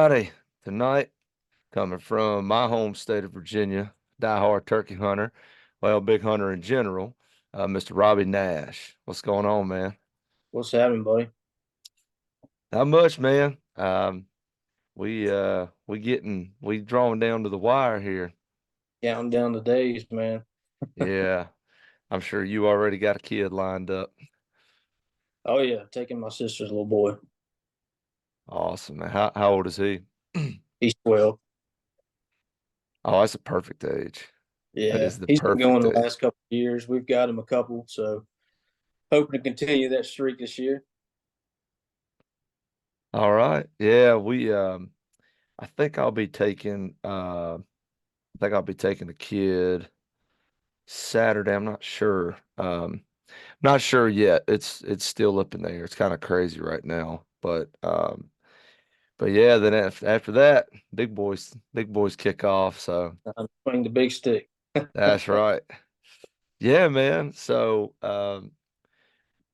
Friday tonight, coming from my home state of Virginia, diehard turkey hunter, well, big hunter in general, Mr. Robby Nash. What's going on, man? What's happening, buddy? Not much, man. We drawing down to the wire here. Counting down the days, man. Yeah, I'm sure you already got a kid lined up. Oh yeah, taking my sister's little boy. Awesome, man. How old is he? He's 12. Oh, that's a perfect age. That Yeah, is the he's been going perfect the age. last couple of years. We've got him a couple, so hoping to continue that streak this year. All right. Yeah, we I think I'll be taking the kid Saturday. I'm not sure. Not sure yet. It's still up in the air. It's kind of crazy right now. But yeah, then after that, big boys kick off. So Swing the big stick. that's right. Yeah, man. So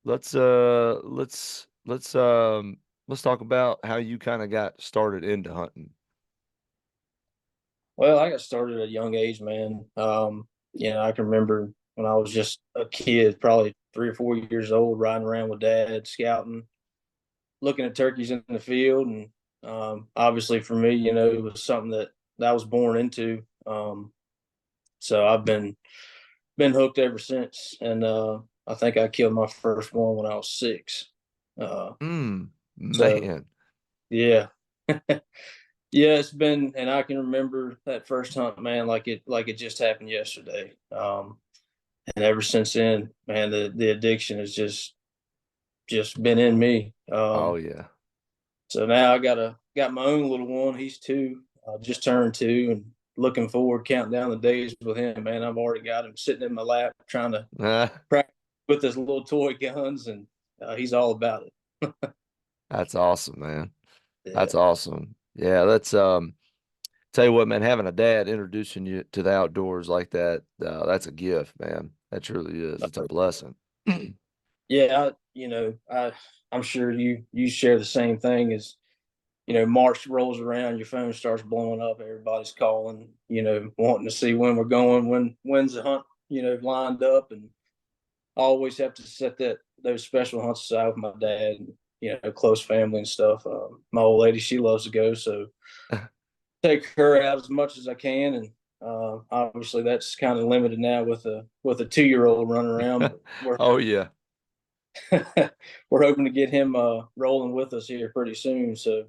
let's talk about how you kind of got started into hunting. Well, I got started at a young age, man. I can remember when I was just a kid, probably 3 or 4 years old, riding around with dad, scouting, looking at turkeys in the field, and obviously for me, it was something that I was born into. So I've been hooked ever since, and I think I killed my first one when I was 6. Uh, so Man. yeah, yeah, it's been, and I can remember that first hunt, man, like it just happened yesterday. And ever since then, man, the addiction has just been in me. Oh yeah. So now I got my own little one. He's 2, just turned 2, and looking forward, counting down the days with him. Man, I've already got him sitting in my lap, trying to practice with his little toy guns, and he's all about it. That's awesome, man. That's Yeah, awesome. Yeah, that's tell you what, man, having a dad introducing you to the outdoors like that, that's a gift, man. That truly is. It's a blessing. yeah. I'm sure you share the same thing. As March rolls around, your phone starts blowing up. Everybody's calling, wanting to see when we're going, when's the hunt, lined up, and I always have to set those special hunts aside with my dad and close family and stuff. My old lady, she loves to go, so take her out as much as I can, and obviously that's kind of limited now with a 2-year-old running around. But Oh yeah. we're hoping to get him rolling with us here pretty soon. So,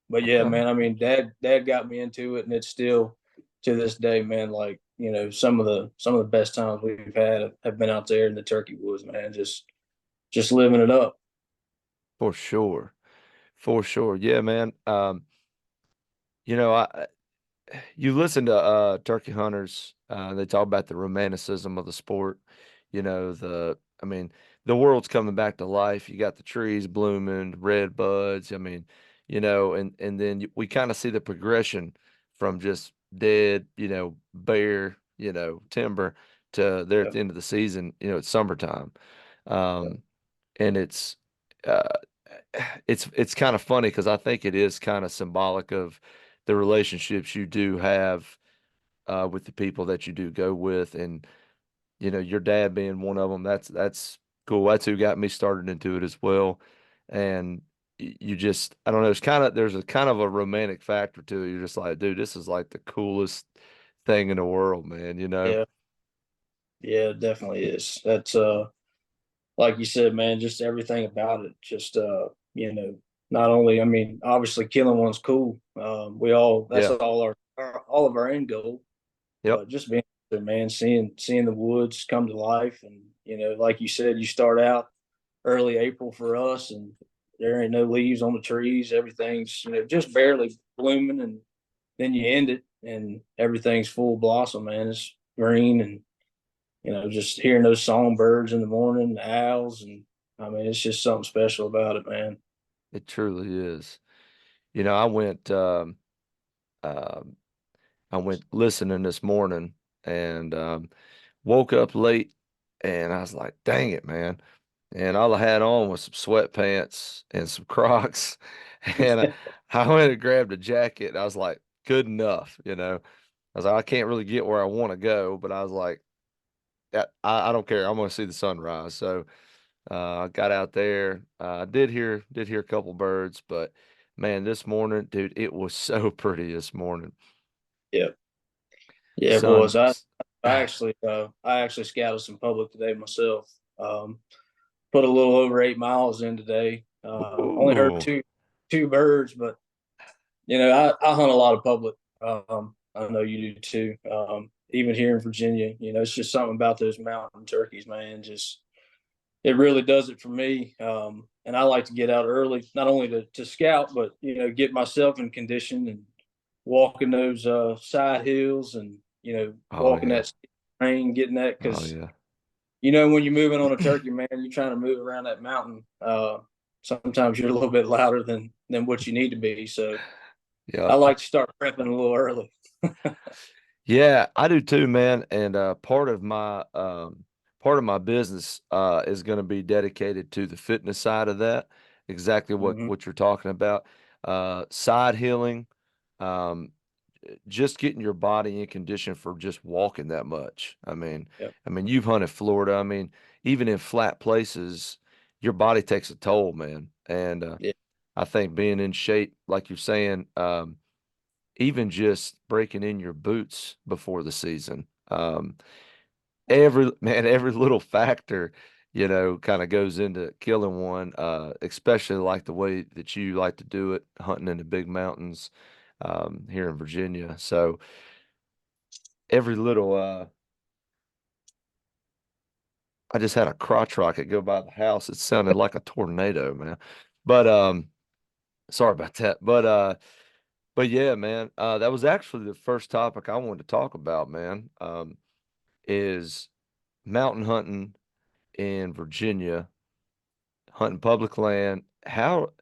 but yeah, Okay. man, I mean, dad got me into it, and it's still to this day, man. Like some of the best times we've had have been out there in the turkey woods, man. Just living it up. For sure. For sure. Yeah, man. You know, you listen to turkey hunters, they talk about the romanticism of the sport. I mean, the world's coming back to life. You got the trees blooming, red buds. I mean, and then we kind of see the progression from just dead, bare, timber to there at Yep. the end of the season, it's summertime. Yep. Um, and uh, it's kind of funny because I think it is kind of symbolic of the relationships you do have with the people that you do go with, and your dad being one of them. That's cool. That's who got me started into it as well. And you just, I don't know. There's a kind of a romantic factor to it. You're just like, dude, this is like the coolest thing in the world, man. Yeah. Yeah, it definitely is. That's like you said, man, just everything about it. Just not only, I mean, obviously killing one's cool. We all that's Yeah. all of our end goal. Yep. But just being there, man, seeing the woods come to life, and like you said, you start out early April for us, and there ain't no leaves on the trees. Everything's just barely blooming, and then you end it, and everything's full blossom, man. It's green, and just hearing those songbirds in the morning, the owls, and I mean, it's just something special about it, man. It truly is. I um, I went listening this morning and woke up late and I was like, dang it, man. And all I had on was some sweatpants and some Crocs. And I went and grabbed a jacket. And I was like, good enough, you know. I was like, I can't really get where I want to go, but I was like, yeah, I don't care. I'm going to see the sunrise. So I got out there. Did hear a couple birds, but man, this morning, dude, it was so pretty this morning. Yeah, yeah, it was. Sun. I actually scouted some public today myself. Put a little over 8 miles in today. Only heard Ooh. two birds, but I hunt a lot of public. I know you do too. Even here in Virginia, it's just something about those mountain turkeys, man. Just it really does it for me. And I like to get out early, not only to scout, but get myself in condition and walking those side hills and Oh walking yeah. that rain, getting that Oh because yeah. when you're moving on a turkey, man, you're trying to move around that mountain. Sometimes you're a little bit louder than what you need to be. So I Yep. like to start prepping a little early. Yeah, I do too, man. And part of my business is going to be dedicated to the fitness side of that. Exactly what Hmm. what you're talking about. Side healing, um, just getting your body in condition for just walking that much. Yep. You've hunted Florida. Even in flat places, your body takes a toll, man. And Yeah. I think being in shape, like you're saying, even just breaking in your boots before the season. Every little factor, kind of goes into killing one, especially like the way that you like to do it, hunting in the big mountains, here in Virginia. So every little, I just had a crotch rocket go by the house. It sounded like a tornado, man. But, sorry about that. But yeah, man, that was actually the first topic I wanted to talk about, man. Is mountain hunting in Virginia, hunting public land. How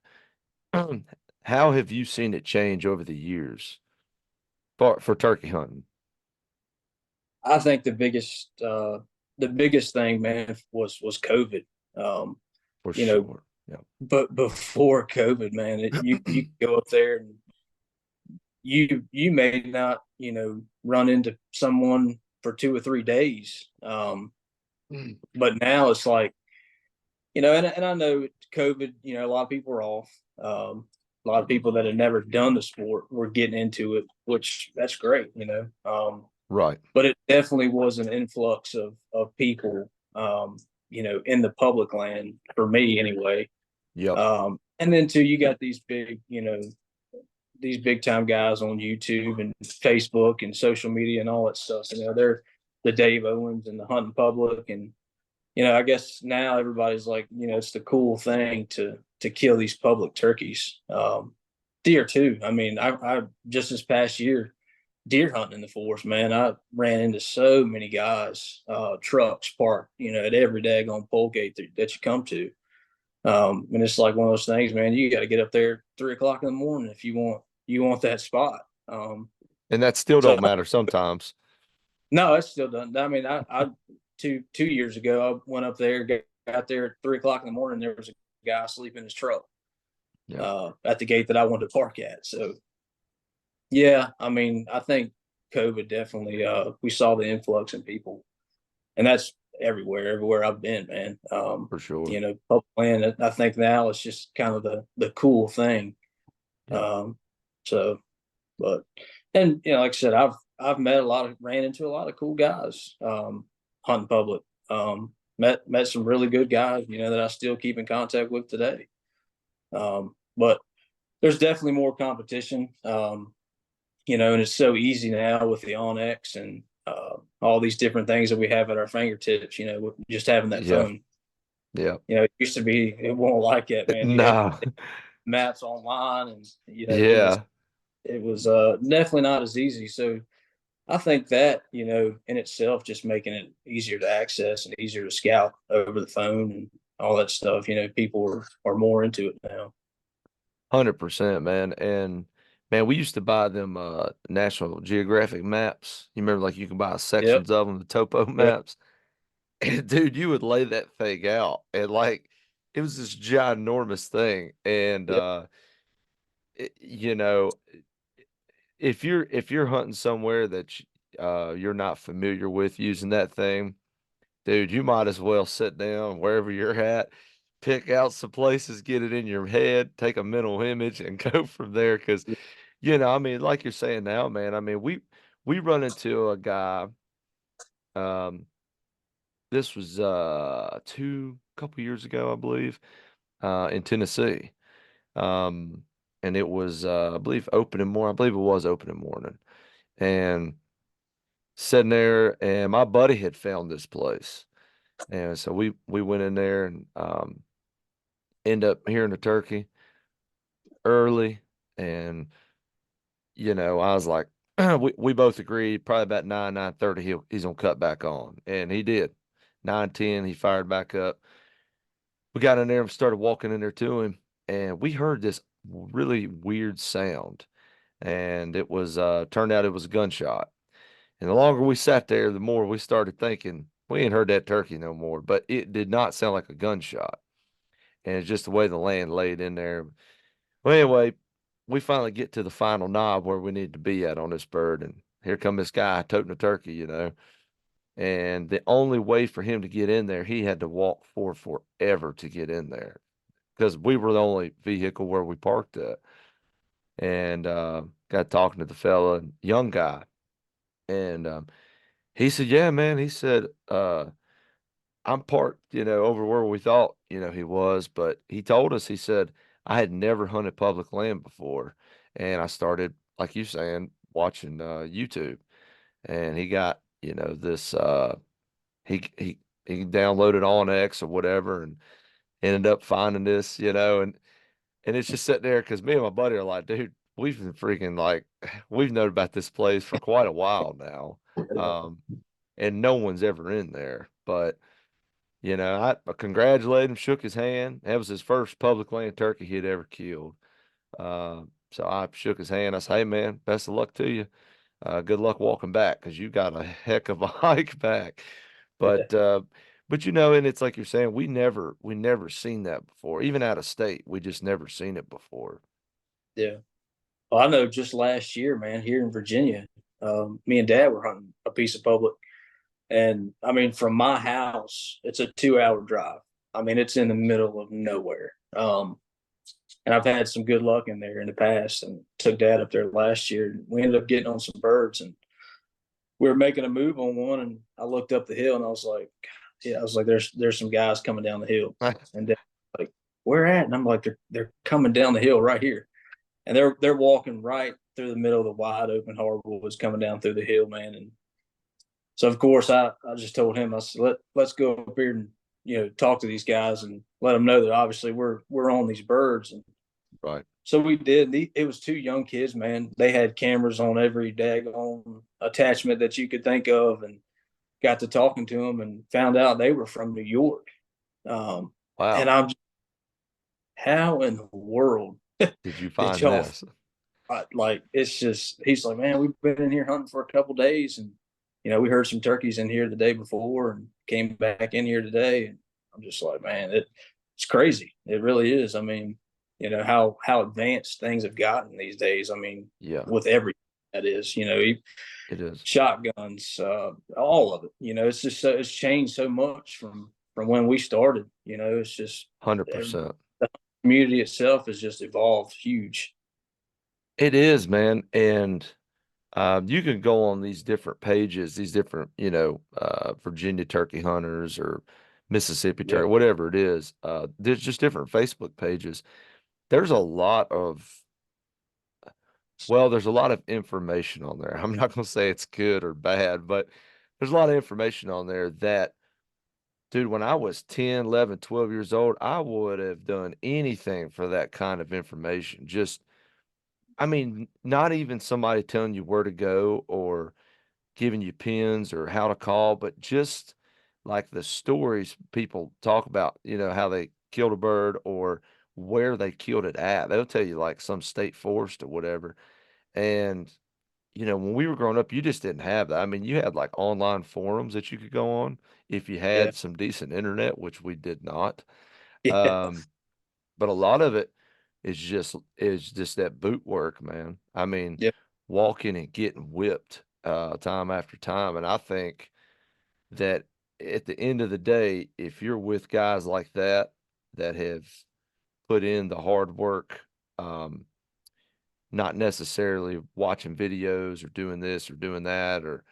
have you seen it change over the years for turkey hunting? I think the biggest thing, man, was COVID. Um, For you know, sure. Yeah. but before COVID, man, you could go up there and you may not run into someone for 2 or 3 days. Mm. But now it's like and I know COVID, a lot of people are off. A lot of people that had never done the sport were getting into it, which that's great. Right. But it definitely was an influx of people, in the public land for me anyway. Yep. And then too, you got these big time guys on YouTube and Facebook and social media and all that stuff. They're the Dave Owens and the hunting public, and I guess now everybody's like, it's the cool thing to kill these public turkeys. Deer too. I just this past year deer hunting in the forest, man. I ran into so many guys, trucks parked, at every daggone poll gate that you come to. And it's like one of those things, man. You got to get up there 3 o'clock in the morning if you want that spot. And that still So don't matter sometimes. no, it's still done. I 2 years ago, I went up there, got there at 3 o'clock in the morning. There was a guy asleep in his truck Yeah. at the gate that I wanted to park at. So yeah, I think COVID definitely we saw the influx in people, and that's everywhere I've been, man. For sure. Public land. I think now it's just kind of the cool thing. Yep. Um, so, but and like I said, I've ran into a lot of cool guys hunting public. Met some really good guys, that I still keep in contact with today. But there's definitely more competition. And it's so easy now with the OnX and all these different things that we have at our fingertips. With just having that Yeah. phone. Yeah. It used to be it won't like that, man. You had No. maps online, and Yeah. it was definitely not as easy. So I think that in itself just making it easier to access and easier to scout over the phone and all that stuff. People are more into it now. 100%, man. And man, we used to buy them National Geographic maps. You remember, like, you can buy Yep. sections of them, the topo Yep. maps. And dude, you would lay that thing out and like it was this ginormous thing. And Yep. you know, if you're hunting somewhere that you're not familiar with using that thing, dude, you might as well sit down wherever you're at, pick out some places, get it in your head, take a mental image, and go from there. Because I mean, like you're saying now, man. I mean, we run into a guy. Um, this was two couple years ago, I believe, in Tennessee. Um, and it was I believe opening morning. I believe it was opening morning, and sitting there, and my buddy had found this place, and so we went in there and end up hearing the turkey early, and I was like, we both agreed probably about 9:30 he's gonna cut back on, and he did. 9:10 he fired back up. We got in there and started walking in there to him, and we heard this really weird sound, and it was turned out it was a gunshot. And the longer we sat there, the more we started thinking we ain't heard that turkey no more. But it did not sound like a gunshot, and it's just the way the land laid in there. Well, anyway, we finally get to the final knob where we need to be at on this bird, and here come this guy toting a turkey, and the only way for him to get in there, he had to walk for forever to get in there because we were the only vehicle where we parked at. And got talking to the fella, young guy, and he said, "Yeah, man." He said, "I'm parked, over where we thought, he was." But he told us, he said, "I had never hunted public land before, and I started, like you saying, watching YouTube." And he got, this he downloaded OnX or whatever, and ended up finding this, and it's just sitting there because me and my buddy are like, dude, we've been freaking like we've known about this place for quite a while now. Um, and no one's ever in there. But I congratulated him, shook his hand. That was his first public land turkey he'd ever killed. So I shook his hand. I said, "Hey man, best of luck to you. Good luck walking back because you got a heck of a hike back." Yeah. But and it's like you're saying, we never seen that before. Even out of state, we just never seen it before. Yeah. Well, I know just last year, man, here in Virginia, me and Dad were hunting a piece of public, and I mean, from my house, it's a 2 hour drive. I mean, it's in the middle of nowhere. And I've had some good luck in there in the past, and took Dad up there last year. And we ended up getting on some birds, and we were making a move on one, and I looked up the hill, and I was like, yeah, I was like, there's some guys coming down the hill, and Dad was like, where at? And I'm like, they're coming down the hill right here, and they're walking right through the middle of the wide open hardwoods coming down through the hill, man. And so of course I just told him, I said, let's go up here and talk to these guys and let them know that obviously we're on these birds. And Right. so we did. It was two young kids, man. They had cameras on every daggone attachment that you could think of, and got to talking to them and found out they were from New York. And Wow. I'm just, how in the world Did you did find y'all this? like? It's just, he's like, man, we've been in here hunting for a couple days, and we heard some turkeys in here the day before, and came back in here today. And I'm just like, man, it's crazy. It really is. I mean, how advanced things have gotten these days. I mean, Yeah, with everything that is, it is. shotguns, all of it. It's just it's changed so much from when we started. It's just the 100%. community itself has just evolved huge. It is, man. And you can go on these different pages, these different, Virginia turkey hunters or Mississippi Yeah, turkey, whatever it is. There's just different Facebook pages. There's a lot of, well, there's a lot of information on there. I'm not going to say it's good or bad, but there's a lot of information on there that, dude, when I was 10, 11, 12 years old, I would have done anything for that kind of information. Just, I mean, not even somebody telling you where to go or giving you pins or how to call, but just like the stories people talk about, how they killed a bird or where they killed it at. They'll tell you like some state forest or whatever. And, when we were growing up, you just didn't have that. I mean, you had like online forums that you could go on if you yeah, had some decent internet, which we did not. yeah, Um, but a lot of it, is just that boot work, man. I mean, Yeah. walking and getting whipped time after time. And I think that at the end of the day, if you're with guys like that that have put in the hard work, um, not necessarily watching videos or doing this or doing that or,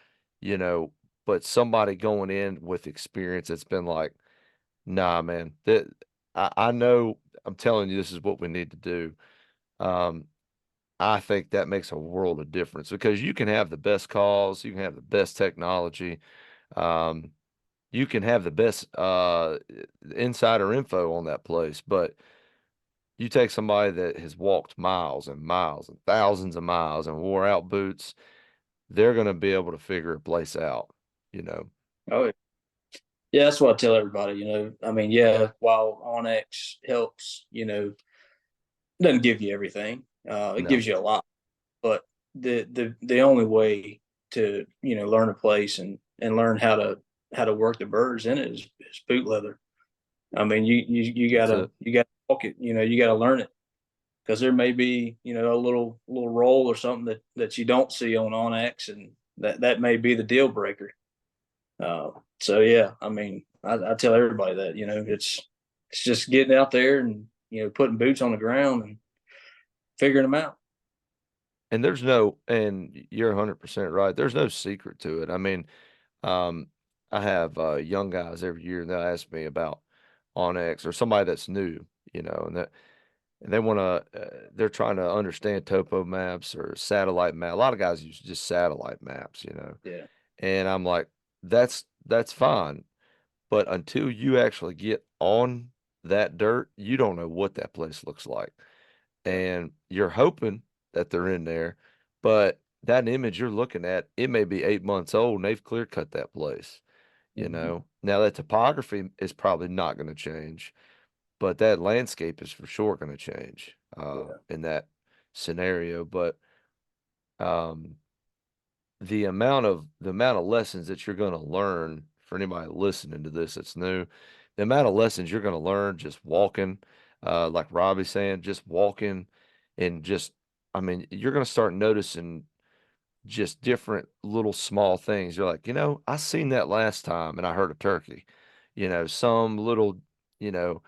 you know, but somebody going in with experience that's been like, nah, man, that I know I'm telling you this is what we need to do. Um, I think that makes a world of difference because you can have the best calls, you can have the best technology, um, you can have the best insider info on that place, but you take somebody that has walked miles and miles and thousands of miles and wore out boots, they're going to be able to figure a place out, you know. Oh, yeah. That's what I tell everybody. I mean, yeah, while OnX helps, doesn't give you everything. It No, gives you a lot, but the only way to learn a place and learn how to work the birds in it is boot leather. I mean, you that's gotta it. you gotta walk it. You gotta learn it because there may be a little roll or something that you don't see on OnX, and that may be the deal breaker. So yeah, I mean, I tell everybody that it's just getting out there and putting boots on the ground and figuring them out. And you're 100% right. There's no secret to it. I mean, um, I have young guys every year and they'll ask me about OnX or somebody that's new, and they want to, they're trying to understand topo maps or satellite map. A lot of guys use just satellite maps. Yeah. And I'm like, that's fine. But until you actually get on that dirt, you don't know what that place looks like. Right. And you're hoping that they're in there, but that image you're looking at, it may be 8 months old and they've clear cut that place, you Mm-hmm. know. Now that topography is probably not going to change, but that landscape is for sure going to change Yeah. in that scenario. But um, the amount of lessons that you're going to learn for anybody listening to this that's new, the amount of lessons you're going to learn just walking, like Robbie's saying, just walking and just, I mean, you're going to start noticing just different little small things. You're like, I seen that last time and I heard a turkey, some little, you know,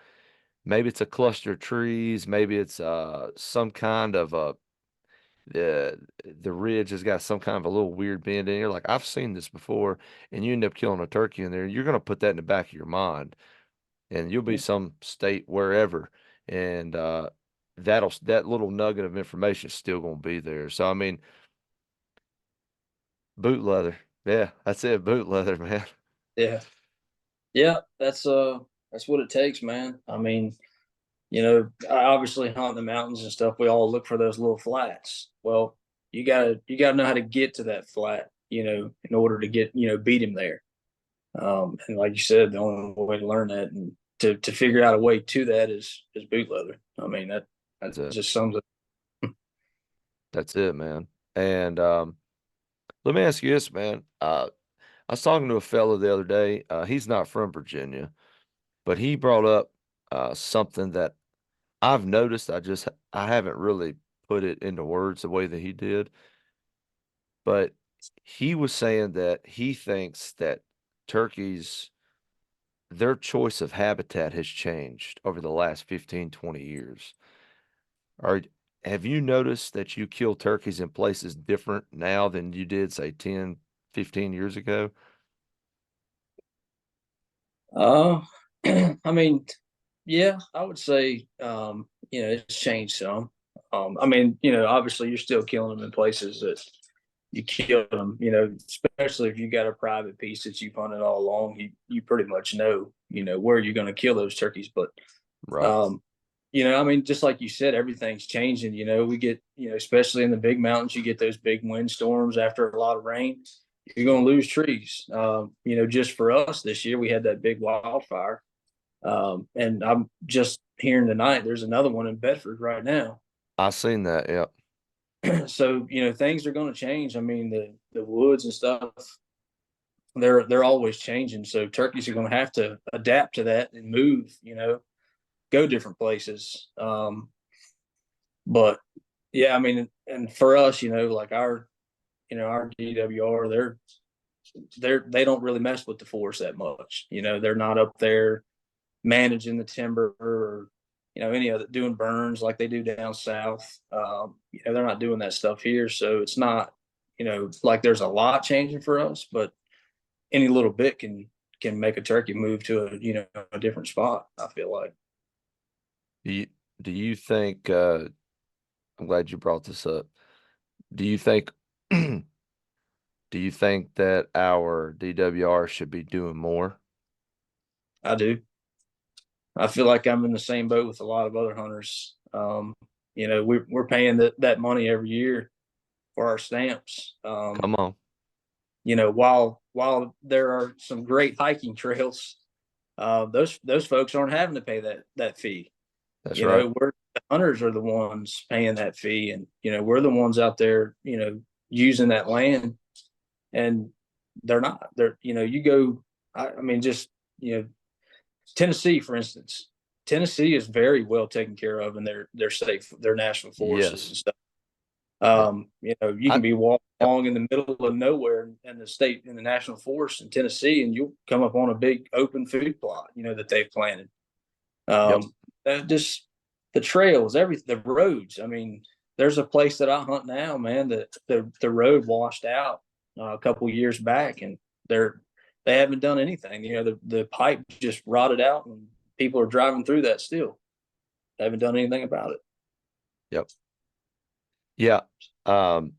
maybe it's a cluster of trees, maybe it's some kind of a the ridge has got some kind of a little weird bend in. You're like, I've seen this before, and you end up killing a turkey in there. You're gonna put that in the back of your mind, and you'll be some state wherever, and that little nugget of information is still gonna be there. So I mean, boot leather, yeah, that's it, boot leather, man. Yeah. Yeah. That's what it takes, man. I mean, I obviously hunt in the mountains and stuff. We all look for those little flats. Well, you gotta know how to get to that flat, in order to beat him there. And like you said, the only way to learn that and to figure out a way to that is boot leather. I mean, that That's it. just sums it. That's it, man. And let me ask you this, man. I was talking to a fellow the other day. He's not from Virginia, but he brought up something that I've noticed. I haven't really put it into words the way that he did, but he was saying that he thinks that turkeys, their choice of habitat has changed over the last 15, 20 years. Are Have you noticed that you kill turkeys in places different now than you did, say, 10, 15 years ago? Uh, I mean, yeah, I would say, it's changed some. I mean, obviously you're still killing them in places that you kill them, especially if you got a private piece that you've hunted all along, you pretty much know, where you're going to kill those turkeys. But, Right. um, I mean, just like you said, everything's changing. We get, especially in the big mountains, you get those big windstorms after a lot of rain. You're going to lose trees. Just for us this year, we had that big wildfire. And I'm just hearing tonight, there's another one in Bedford right now. I seen that. Yeah. So, things are going to change. I mean, the woods and stuff, they're always changing. So turkeys are going to have to adapt to that and move, go different places. But yeah, I mean, and for us, like our DWR, they don't really mess with the forest that much. They're not up there managing the timber or any other doing burns like they do down south. They're not doing that stuff here, so it's not like there's a lot changing for us, but any little bit can make a turkey move to a different spot. I feel like. Do you do you think I'm glad you brought this up. Do you think do you think that our DWR should be doing more? I do. I feel like I'm in the same boat with a lot of other hunters. We're paying that money every year for our stamps. Come on. While there are some great hiking trails, those folks aren't having to pay that fee. That's right. We're the hunters are the ones paying that fee, and we're the ones out there, using that land, and they're not. You go. I mean, just Tennessee, for instance. Tennessee is very well taken care of in their state, their national forests Yes. and stuff. Yeah. You I can be walking Yep. along in the middle of nowhere in the national forest in Tennessee, and you'll come up on a big open food plot, that they've planted. Yep. Um, just the trails, everything, the roads. I mean, there's a place that I hunt now, man, that the road washed out a couple years back, and they haven't done anything. The pipe just rotted out, and people are driving through that still. They haven't done anything about it. Yep. Yeah. Um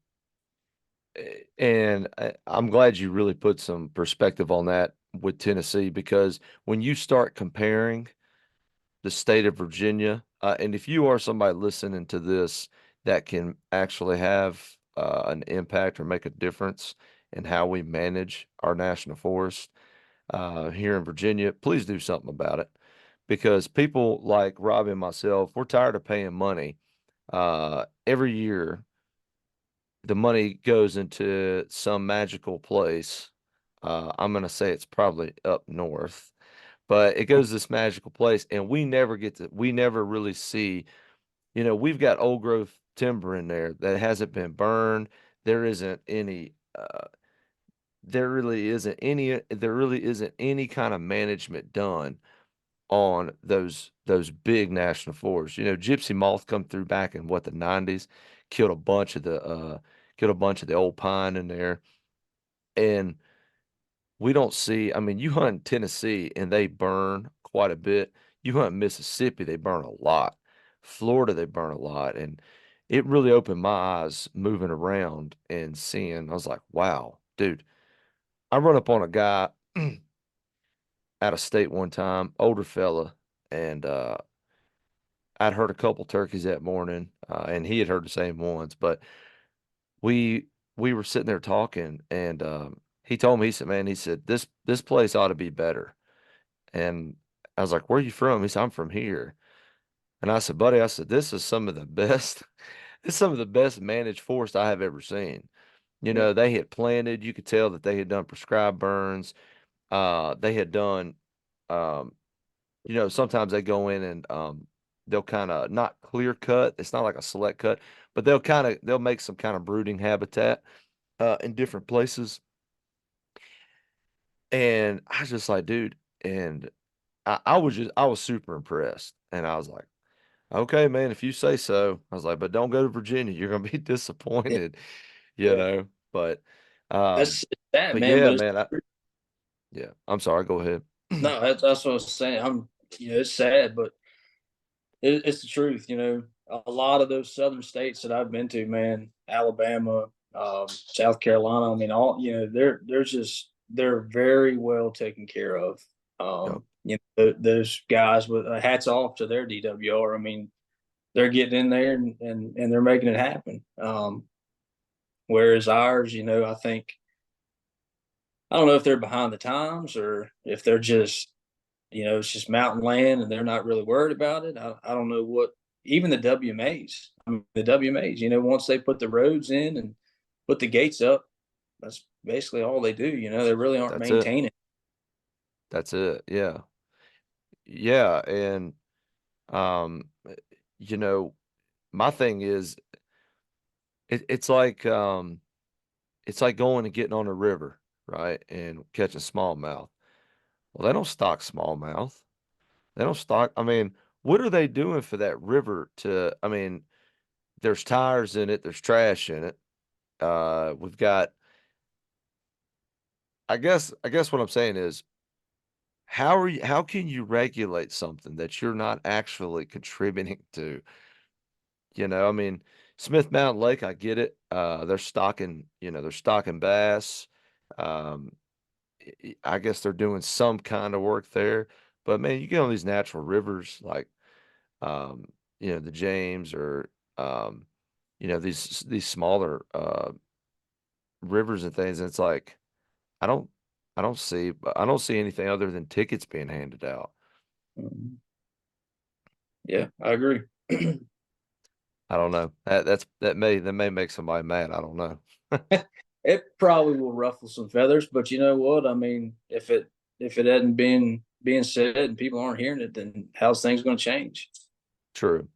and I'm glad you really put some perspective on that with Tennessee, because when you start comparing the state of Virginia, and if you are somebody listening to this that can actually have an impact or make a difference in how we manage our national forest here in Virginia, please do something about it. Because people like Robbie and myself, we're tired of paying money. Every year, the money goes into some magical place. I'm going to say it's probably up north, but it goes to this magical place, and we never really see, we've got old growth timber in there that hasn't been burned. There isn't any, there really isn't any kind of management done on those big national forests. Gypsy moth come through back in what, the 90s, killed a bunch of the old pine in there. And we don't see, I mean, you hunt Tennessee and they burn quite a bit. You hunt Mississippi, they burn a lot. Florida, they burn a lot. And it really opened my eyes moving around and seeing, I was like, wow, dude. I run up on a guy out of state one time, older fella, and I'd heard a couple turkeys that morning, and he had heard the same ones. But we we were sitting there talking, and he told me, he said, "Man," he said, this place ought to be better." And I was like, "Where are you from?" He said, "I'm from here." And I said, "Buddy," I said, "This is some of the best, this is some of the best managed forest I have ever seen." Yeah. They had planted. You could tell that they had done prescribed burns. They had done um, sometimes they go in and they'll kind of not clear cut. It's not like a select cut, but they'll make some kind of brooding habitat in different places. And I was just like, dude, and I was super impressed. And I was like, okay, man, if you say so. I was like, but don't go to Virginia. You're gonna be Yeah. disappointed, you Yeah. know. But um, That's sad, but man. yeah, But it's man, yeah, I'm sorry, go ahead. no, that's what I was saying. It's sad, but it's the truth. A lot of those southern states that I've been to, man, Alabama, South Carolina. I mean, all they're very well taken care of. Yep, Those guys with hats off to their DWR. I mean, they're getting in there and they're making it happen. Whereas ours, I don't know if they're behind the times or if they're just it's just mountain land and they're not really worried about it. I don't know what, even the WMAs. I mean, the WMAs, once they put the roads in and put the gates up, that's basically all they do. They really aren't that's it. maintaining. That's it. Yeah, and um, you know. my thing is it's like going and getting on a river, right? And catching smallmouth. Well, they don't stock smallmouth. They don't stock. I mean, what are they doing for that river to, I mean, there's tires in it, there's trash in it. We've got, I guess what I'm saying is, how can you regulate something that you're not actually contributing to? I mean, Smith Mountain Lake, I get it. They're stocking bass. Um, I guess they're doing some kind of work there. But man, you get on these natural rivers like um, the James or um, these smaller rivers and things, and it's like I don't I don't see anything other than tickets being handed out. Mhm. Yeah, I agree. I don't know. That may make somebody mad. I don't know. It probably will ruffle some feathers, but you know what? I mean, if it hadn't been being said and people aren't hearing it, then how's things going to change? True.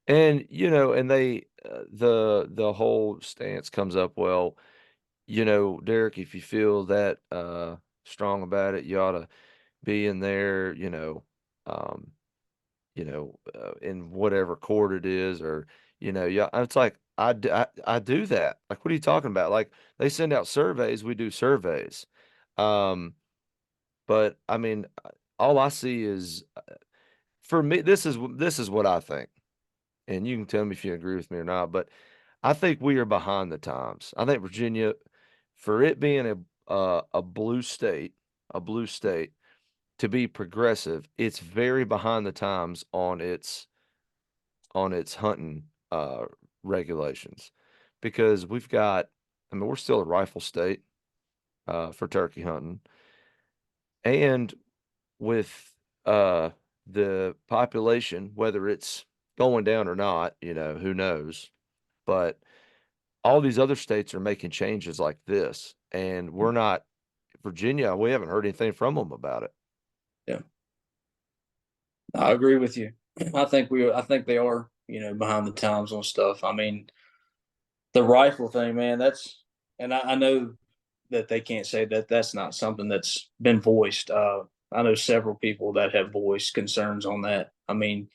And and the whole stance comes up, well, Derek, if you feel that strong about it, you ought to be in there, um, in whatever court it is, or yeah, it's like I do that. Like, what are you talking about? Like, they send out surveys, we do surveys. Um, but I mean, all I see is, for me, this is what I think, and you can tell me if you agree with me or not. But I think we are behind the times. I think Virginia, for it being a blue state, to be progressive, it's very behind the times on its hunting regulations, because we've got, I mean, we're still a rifle state for turkey hunting, and with uh the population, whether it's going down or not, who knows, but all these other states are making changes like this, and we're not. Virginia, we haven't heard anything from them about it. Yeah, I agree with you. I think they are, behind the times on stuff. I mean, the rifle thing, man, and I know that they can't say that that's not something that's been voiced. I know several people that have voiced concerns on that. I mean,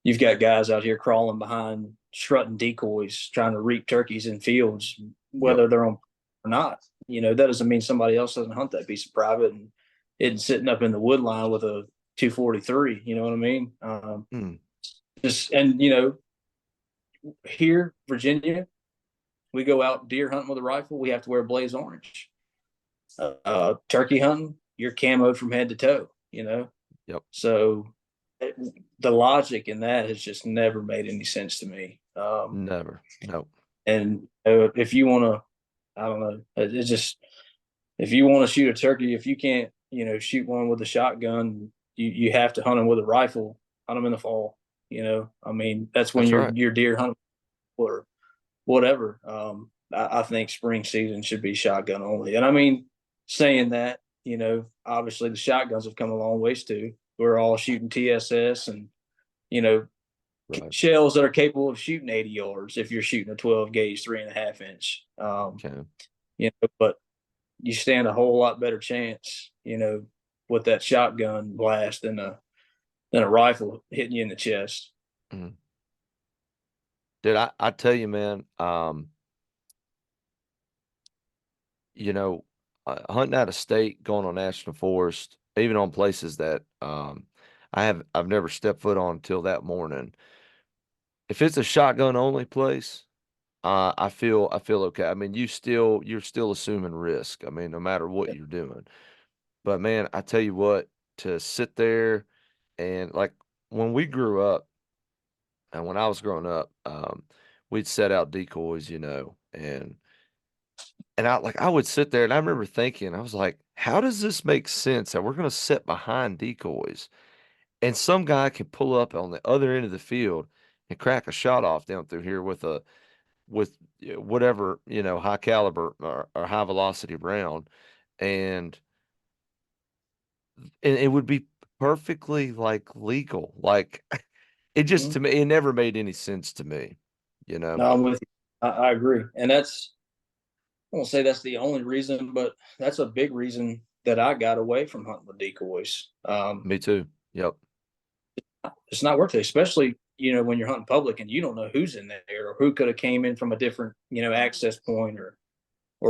you've got guys out here crawling behind strutting decoys, trying to reap turkeys in fields, Yep. whether they're on or not. That doesn't mean somebody else doesn't hunt that piece of private and isn't sitting up in the wood line with a 243. You know what I mean? Mm, Just and here, Virginia, we go out deer hunting with a rifle. We have to wear blaze orange. Turkey hunting, you're camoed from head to toe. yep. So it, the logic in that has just never made any sense to me. Never. Nope. And if you want to, I don't know, it's just if you want to shoot a turkey, if you can't, shoot one with a shotgun, you have to hunt them with a rifle. Hunt them in the fall. I mean, that's when That's you're right. deer hunting or whatever. I think spring season should be shotgun only. And I mean, saying that, obviously the shotguns have come a long ways too. We're all shooting TSS and you know Right. shells that are capable of shooting 80 yards if you're shooting a 12 gauge 3.5 inch. Okay. But you stand a whole lot better chance, with that shotgun blast than a rifle hitting you in the chest. Mhm. Dude, I tell you, man, you know, hunting out of state, going on national forest, even on places that I've never stepped foot on until that morning. If it's a shotgun only place, I feel okay. I mean, you're still assuming risk. I mean, no matter what you're doing. But man, I tell you what, to sit there and, like, when we grew up and when I was growing up, we'd set out decoys, and I would sit there and I remember thinking, I was like, how does this make sense that we're gonna sit behind decoys and some guy can pull up on the other end of the field and crack a shot off down through here with whatever, high caliber or high velocity round, and and it would be perfectly like legal. Like It just Mhm. to me, it never made any sense to me, you know. No, I'm with you. I agree, and I won't say that's the only reason, but that's a big reason that I got away from hunting with decoys. Me too. Yep. It's not worth it, especially when you're hunting public and you don't know who's in there or who could have came in from a different access point or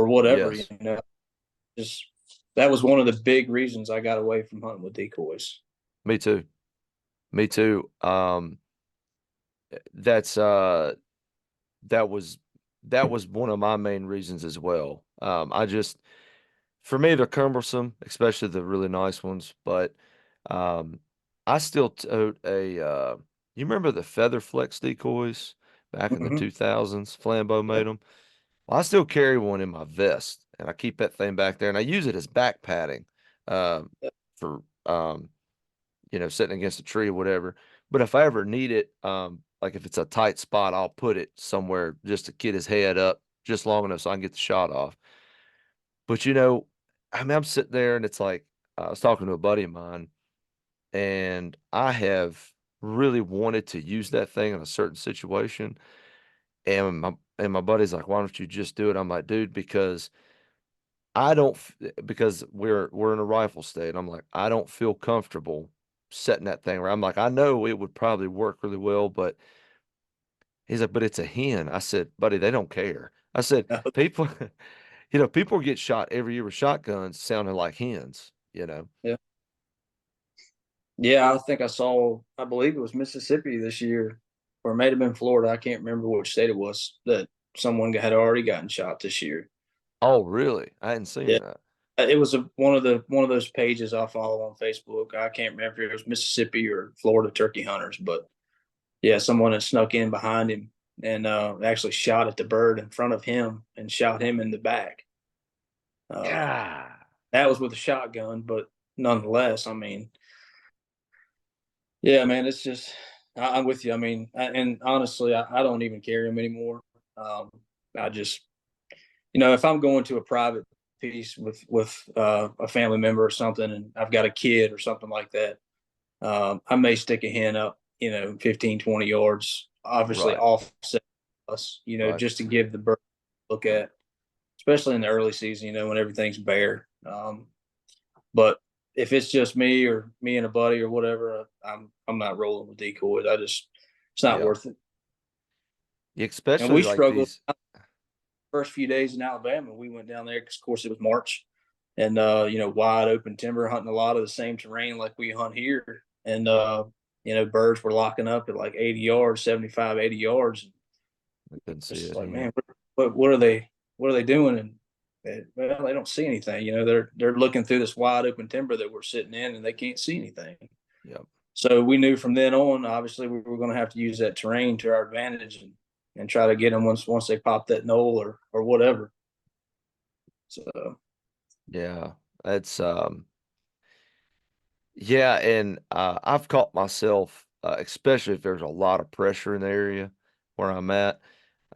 whatever. Yes. Just that was one of the big reasons I got away from hunting with decoys. Me too. Me too. That's that was that was one of my main reasons as well. I just for me they're cumbersome, especially the really nice ones, but um I still tote a you remember the Feather Flex decoys back in the Mm-hmm. 2000s? Flambeau made them. Well, I still carry one in my vest and I keep that thing back there and I use it as back padding for sitting against a tree or whatever. But if I ever need it, like if it's a tight spot, I'll put it somewhere just to get his head up just long enough so I can get the shot off. But I mean, I'm sitting there and it's like I was talking to a buddy of mine, and I have really wanted to use that thing in a certain situation, and my buddy's like, "Why don't you just do it?" I'm like, "Dude, because I don't because we're in a rifle state. I'm like, I don't feel comfortable setting that thing around. I'm like, I know it would probably work really well, but he's like, but it's a hen. I said, buddy, they don't care. I said, people, people get shot every year with shotguns sounding like hens. Yeah. Yeah, I think I believe it was Mississippi this year, or it may have been Florida. I can't remember which state it was that someone had already gotten shot this year. Oh, really? I hadn't seen Yeah, that. it was one of those pages I follow on Facebook. I can't remember if it was Mississippi or Florida turkey hunters, but yeah, someone had snuck in behind him and actually shot at the bird in front of him and shot him in the back. Uh, God. that was with a shotgun, but nonetheless, I mean, yeah, man, it's just I'm with you. I mean, and honestly, I don't even carry them anymore. Um, I just, if I'm going to a private piece with a family member or something, and I've got a kid or something like that, I may stick a hen up, 15, 20 yards, obviously Right, offset us, right. just to give the bird a look at, especially in the early season, when everything's bare. But if it's just me or me and a buddy or whatever, I'm not rolling with decoys. It's not Yeah. worth it. And Especially we like struggled these. first few days in Alabama. We went down there because, of course, it was March, and wide open timber, hunting a lot of the same terrain like we hunt here, and birds were locking up at like 80 yards, 75, 80 yards. I couldn't see It's it like, here. man, what are they doing? And well, they don't see anything. They're looking through this wide open timber that we're sitting in, and they can't see anything. Yep. So we knew from then on, obviously, we were going to have to use that terrain to our advantage and try to get them once they pop that knoll or whatever. So Yeah. That's Yeah, and I've caught myself, especially if there's a lot of pressure in the area where I'm at,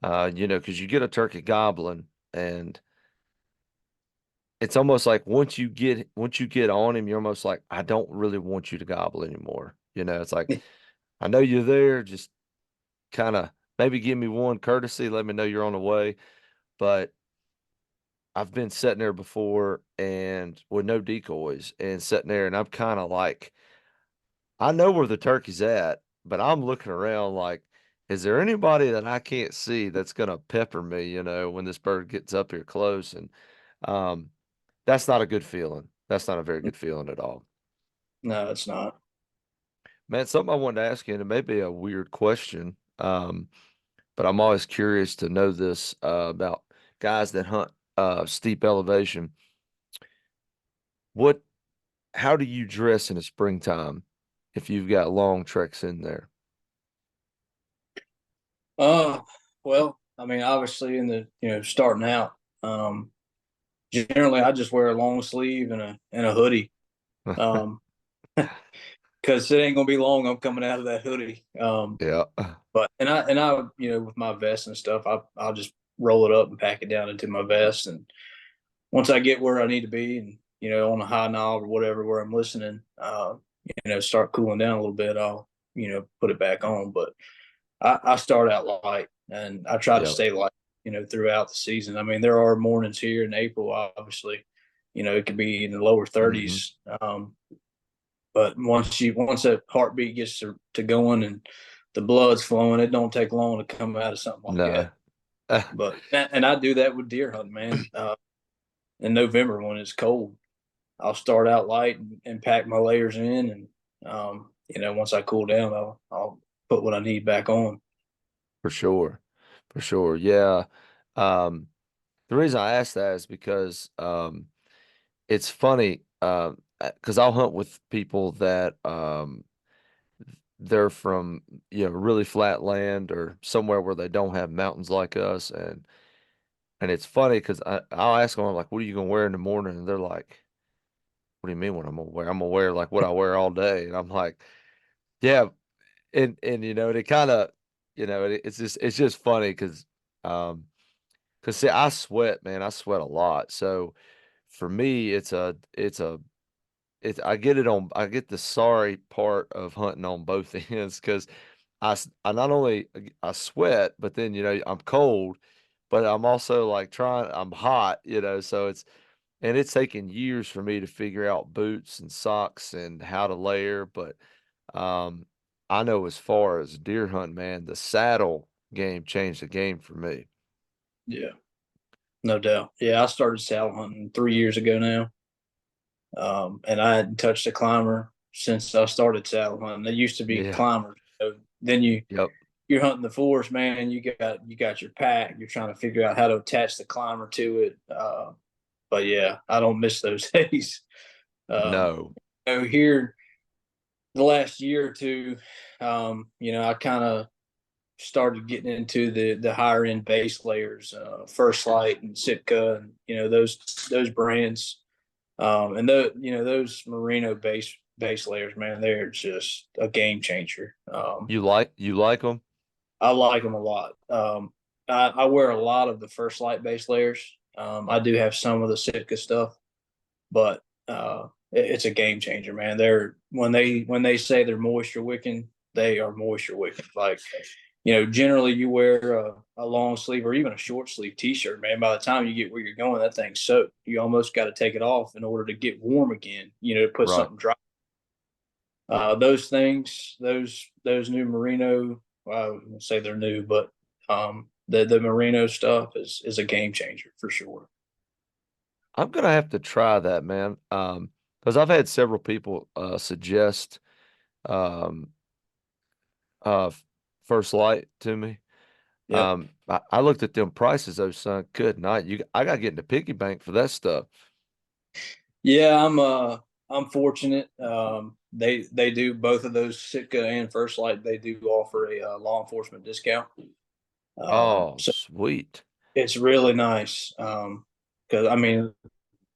because you get a turkey gobbling, and it's almost like once you get on him, you're almost like, I don't really want you to gobble anymore. It's like I know you're there, just kind of maybe give me one courtesy, let me know you're on the way. But I've been sitting there before and with no decoys and sitting there, and I'm kind of like. I know where the turkey's at, but I'm looking around like, is there anybody that I can't see that's gonna pepper me, when this bird gets up here close? And um, that's not a good feeling. That's not a very good feeling at all. no, it's not. Man, something I wanted to ask you, and it may be a weird question, but I'm always curious to know this about guys that hunt steep elevation. What, how do you dress in the springtime if you've got long treks in there? Uh, well, I mean, obviously, in the starting out, um, generally I just wear a long sleeve and a hoodie. Um, because it ain't gonna be long. I'm coming out of that hoodie. Yeah. But and I with my vest and stuff, I'll just roll it up and pack it down into my vest. And once I get where I need to be, and on a high knob or whatever where I'm listening, start cooling down a little bit, I'll put it back on. But I start out light, and I try to Yep. stay light, throughout the season. I mean, there are mornings here in April, obviously, it could be in the lower Hmm. 30s. But once that heartbeat gets to going and the blood's flowing, it don't take long to come out of something like that. No. But and I do that with deer hunting, man. In November when it's cold, I'll start out light and pack my layers in, and once I cool down, I'll put what I need back on. For sure. For sure. Yeah. Um, the reason I ask that is because it's funny, because I'll hunt with people that they're from, really flat land or somewhere where they don't have mountains like us, and it's funny because I'll ask them, I'm like, "What are you gonna wear in the morning?" And they're like, "What do you mean what I'm gonna wear? I'm gonna wear like what I wear all day." And I'm like, "Yeah," and they kind of, it's just funny um, because see, I sweat, man, I sweat a lot, so for me, I get the sorry part of hunting on both ends because I not only I sweat, but then I'm cold, but I'm also like I'm hot, so it's taken years for me to figure out boots and socks and how to layer, but um I know as far as deer hunting, man, the saddle game changed the game for me. Yeah, no doubt. Yeah, I started saddle hunting 3 years ago now, and I hadn't touched a climber since I started saddle hunting. They used to be Yeah. climbers. Then Yep. you're hunting the forest, man. You got your pack. You're trying to figure out how to attach the climber to it. But yeah, I don't miss those days. Um, No. Here the last year or two, I kind of started getting into the higher end base layers, First Light and Sitka, and those brands, and those merino base layers, man, they're just a game changer. You like them? I like them a lot. I wear a lot of the First Light base layers. I do have some of the Sitka stuff, but it's a game changer, man. They're when they say they're moisture wicking, they are moisture wicking. Like, generally you wear a long sleeve or even a short sleeve t-shirt, man. By the time you get where you're going, that thing's soaked. You almost got to take it off in order to get warm again. To put Right. something dry. Those things, those new merino, well, I wouldn't say they're new, but the merino stuff is a game changer for sure. I'm gonna have to try that, man. Because I've had several people suggest um F- First Light to me. Yep. I looked at them prices though, son. Good night. I gotta get into piggy bank for that stuff. Yeah, I'm fortunate. They do both of those, Sitka and First Light. They do offer a law enforcement discount. Oh, So sweet. it's really nice. Because I mean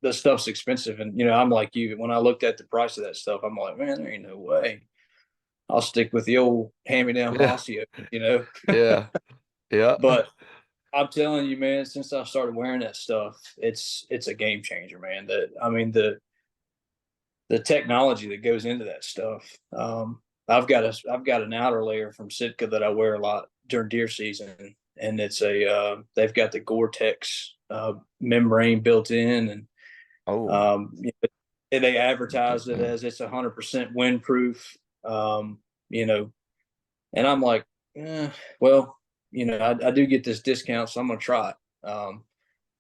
the stuff's expensive, and I'm like you. When I looked at the price of that stuff, I'm like, man, there ain't no way. I'll stick with the old hand-me-down Yeah, Osceola. yeah, yeah. But I'm telling you, man, since I started wearing that stuff, it's a game changer, man. I mean the technology that goes into that stuff. I've got an outer layer from Sitka that I wear a lot during deer season, and they've got the Gore-Tex membrane built in, and Oh, um, they advertise it as it's 100% windproof. Um, you know, and I'm like, well, I do get this discount, so I'm gonna try it.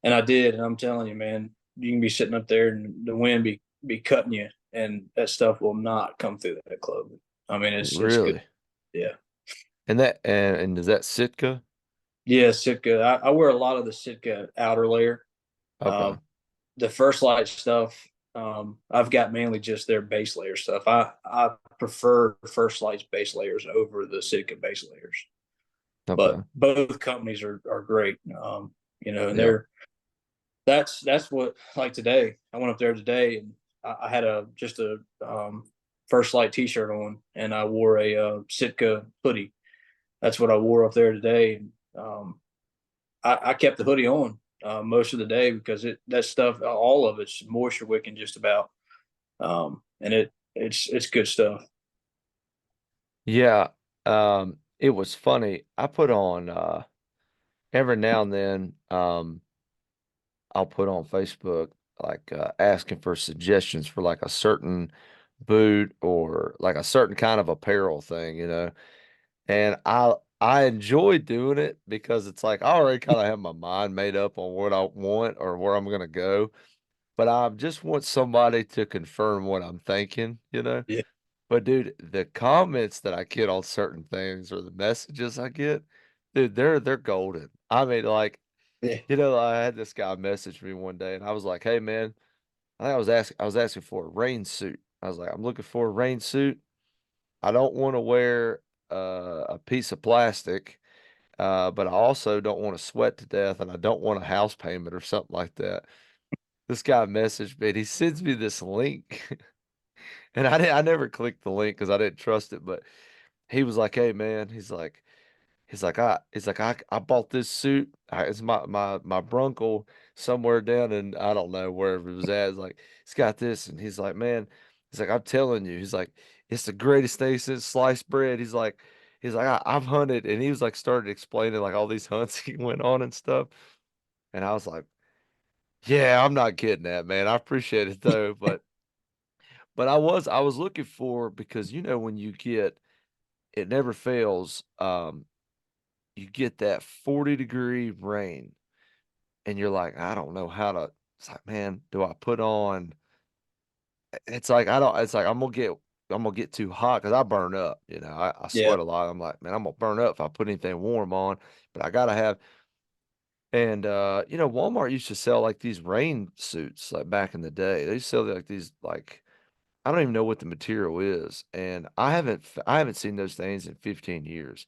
And I did, and I'm telling you, man, you can be sitting up there and the wind be cutting you, and that stuff will not come through that clothing. I mean, it's good. really? Yeah, And is that Sitka? yeah. Sitka. I wear a lot of the Sitka outer layer. Okay, Um, the First Light stuff. I've got mainly just their base layer stuff. I prefer First Light's base layers over the Sitka base layers, but okay. both companies are great. And Yep. that's what, like today. I went up there today and I had just a First Light T-shirt on, and I wore a Sitka hoodie. That's what I wore up there today. Um, I kept the hoodie on most of the day because that stuff, all of it's moisture wicking just about, and it's good stuff. Yeah. It was funny. I put on every now and then, I'll put on Facebook like asking for suggestions for like a certain boot or like a certain kind of apparel thing, you know. And I enjoy doing it because it's like I already kind of have my mind made up on what I want or where I'm gonna go, but I just want somebody to confirm what I'm thinking, you know. Yeah. But dude, the comments that I get on certain things or the messages I get, dude, they're golden. I mean, like, Yeah. you know, I had this guy message me one day and I was like, "Hey man, I was asking for a rain suit." I was like, "I'm looking for a rain suit. I don't want to wear a piece of plastic, but I also don't want to sweat to death and I don't want a house payment or something like that." This guy messaged me and he sends me this link. And I never clicked the link because I didn't trust it, but he was like, "Hey man," he's like, I bought this suit. It's my brunkle somewhere down in I don't know wherever it was at. It's like he's got this, and he's like, "Man," he's like, "I'm telling you," he's like, "It's the greatest thing since sliced bread." He's like, I've hunted," and he was like started explaining like all these hunts he went on and stuff, and I was like, "Yeah, I'm not getting that, man. I appreciate it though, but I was looking for because you know when you get it never fails. You get that 40-degree rain and you're like, I don't know how to. It's like, man, do I put on? It's like I don't. It's like I'm gonna get too hot because I burn up. You know, I Yeah. sweat a lot. I'm like, man, I'm gonna burn up if I put anything warm on. But I gotta have. And you know, Walmart used to sell like these rain suits like back in the day. They used to sell like these like I don't even know what the material is, and I haven't seen those things in 15 years.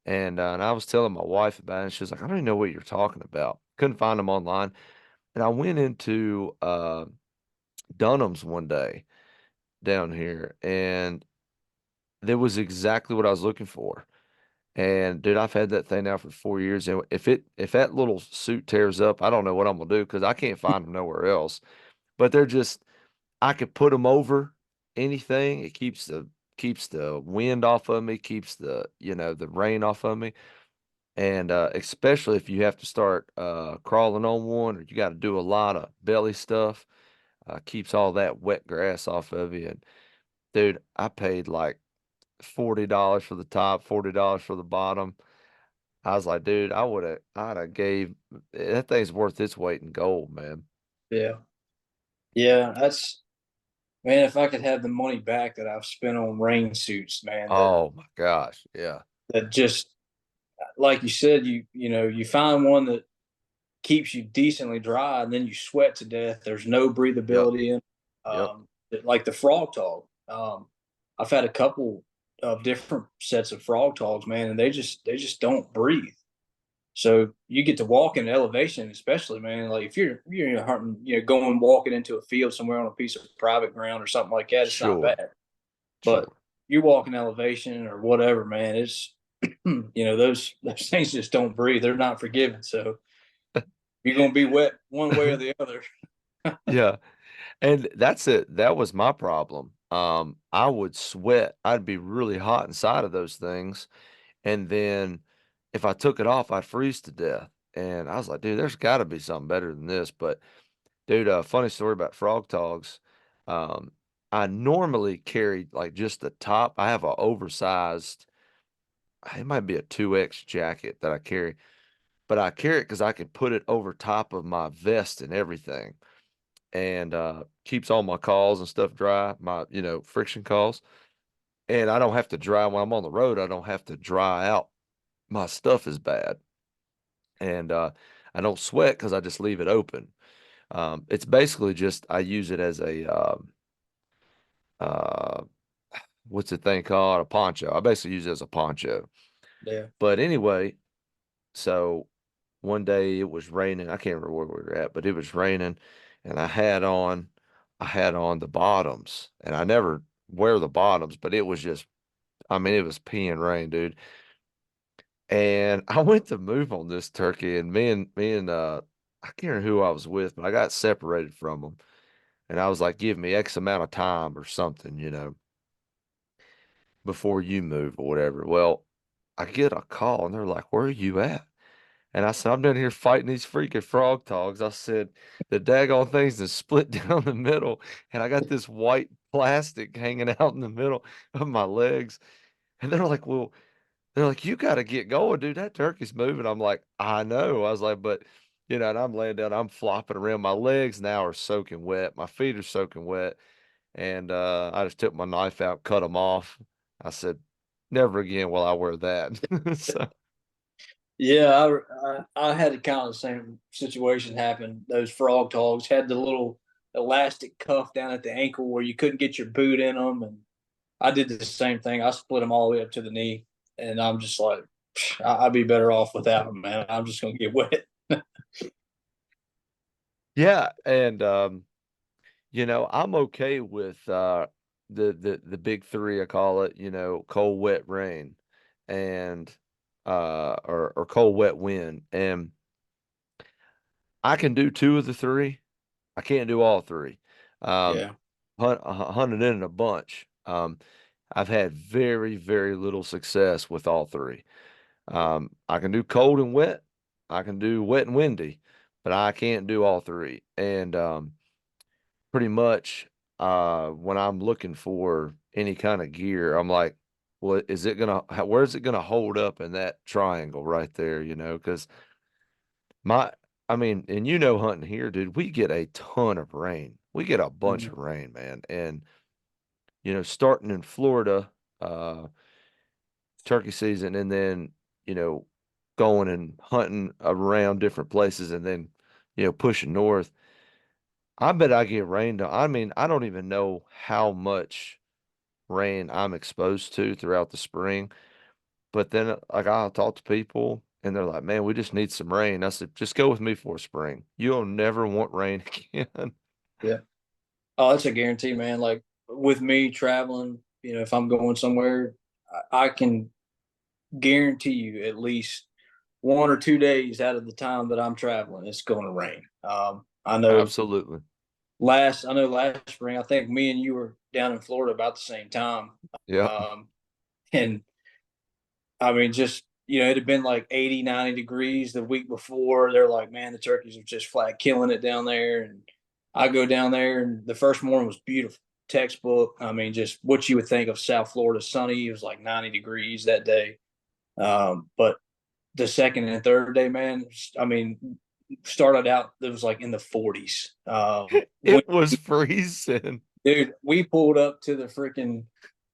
And I was telling my wife about it, and she was like, I don't even know what you're talking about. Couldn't find them online. And I went into Dunham's one day down here, and there was exactly what I was looking for. And dude, I've had that thing now for 4 years. And if that little suit tears up, I don't know what I'm gonna do because I can't find them nowhere else. But they're just I could put them over anything. It keeps the wind off of me, keeps the rain off of me. And especially if you have to start crawling on one or you got to do a lot of belly stuff, keeps all that wet grass off of you. And dude, I paid like $40 for the top, $40 for the bottom. I was like, dude, I'd have gave that thing's worth its weight in gold, man. Yeah. Yeah. That's man. If I could have the money back that I've spent on rain suits, man, Oh my gosh, yeah, that just like you said, you find one that keeps you decently dry, and then you sweat to death. There's no yep, breathability in. yep, Like the frog tog. I've had a couple of different sets of frog togs, man, and they just don't breathe. So you get to walk in elevation, especially, man. Like if you're hunting, going walking into a field somewhere on a piece of private ground or something like that, it's not sure, bad. But sure. you walk in elevation or whatever, man, it's those things just don't breathe. They're not forgiven. So you're gonna be wet one way or the other. Yeah. And that's it. That was my problem. I would sweat. I'd be really hot inside of those things. And then if I took it off, I'd freeze to death. And I was like, dude, there's got to be something better than this. But dude, funny story about frog togs. Um, I normally carry like just the top. I have an oversized, it might be a 2X jacket that I carry, but I carry it because I can put it over top of my vest and everything and keeps all my calls and stuff dry, my, friction calls. And I don't have to dry when I'm on the road, I don't have to dry out my stuff is bad. And I don't sweat because I just leave it open. It's basically just I use it as a uh, what's the thing called? A poncho. I basically use it as a poncho. Yeah, But anyway, so one day it was raining. I can't remember where we were at, but it was raining, and I had on the bottoms, and I never wear the bottoms, but it was just, I mean, it was peeing rain, dude. And I went to move on this turkey, and me and I can't remember who I was with, but I got separated from them, and I was like, give me X amount of time or something. before you move or whatever. Well, I get a call and they're like, "Where are you at?" And I said, "I'm down here fighting these freaking frog dogs." I said, "The daggone things that split down the middle, and I got this white plastic hanging out in the middle of my legs." And they're like, "Well," they're like, "You got to get going, dude. That turkey's moving." I'm like, "I know." I was like, "But," and I'm laying down, I'm flopping around. My legs now are soaking wet. My feet are soaking wet. And I just took my knife out, cut them off. I said, "Never again will I wear that." So Yeah, I had a kind of the same situation happen. Those frog dogs had the little elastic cuff down at the ankle where you couldn't get your boot in them, and I did the same thing. I split them all the way up to the knee, and I'm just like, I'd be better off without them, man. I'm just gonna get wet. yeah, and I'm okay with the big three, I call it, cold, wet, rain, and or cold, wet, wind. And I can do two of the three. I can't do all three. Um, Yeah. hunted in a bunch. I've had very, very little success with all three. I can do cold and wet. I can do wet and windy, but I can't do all three. And pretty much, when I'm looking for any kind of gear, I'm like, well, where's it gonna hold up in that triangle right there? Because my, I mean, and hunting here, dude, we get a ton of rain. We get a bunch Mhm. of rain, man. And starting in Florida, uh, turkey season, and then you know going and hunting around different places, and then pushing north. I bet I get rained on. I mean, I don't even know how much rain I'm exposed to throughout the spring. But then, like, I'll talk to people, and they're like, "Man, we just need some rain." I said, "Just go with me for spring. You'll never want rain again." Yeah. Oh, that's a guarantee, man. Like with me traveling, if I'm going somewhere, I can guarantee you at least 1 or 2 days out of the time that I'm traveling, it's going to rain. Absolutely. I know last spring, I think me and you were down in Florida about the same time. Yep. Um, and I mean, just, it had been like 80, 90 degrees the week before. They're like, man, the turkeys are just flat killing it down there. And I go down there, and the first morning was beautiful, textbook. I mean, just what you would think of South Florida, sunny. It was like 90 degrees that day. But the second and third day, man, I mean, started out, it was like in the 40s. It was freezing. We pulled up to the freaking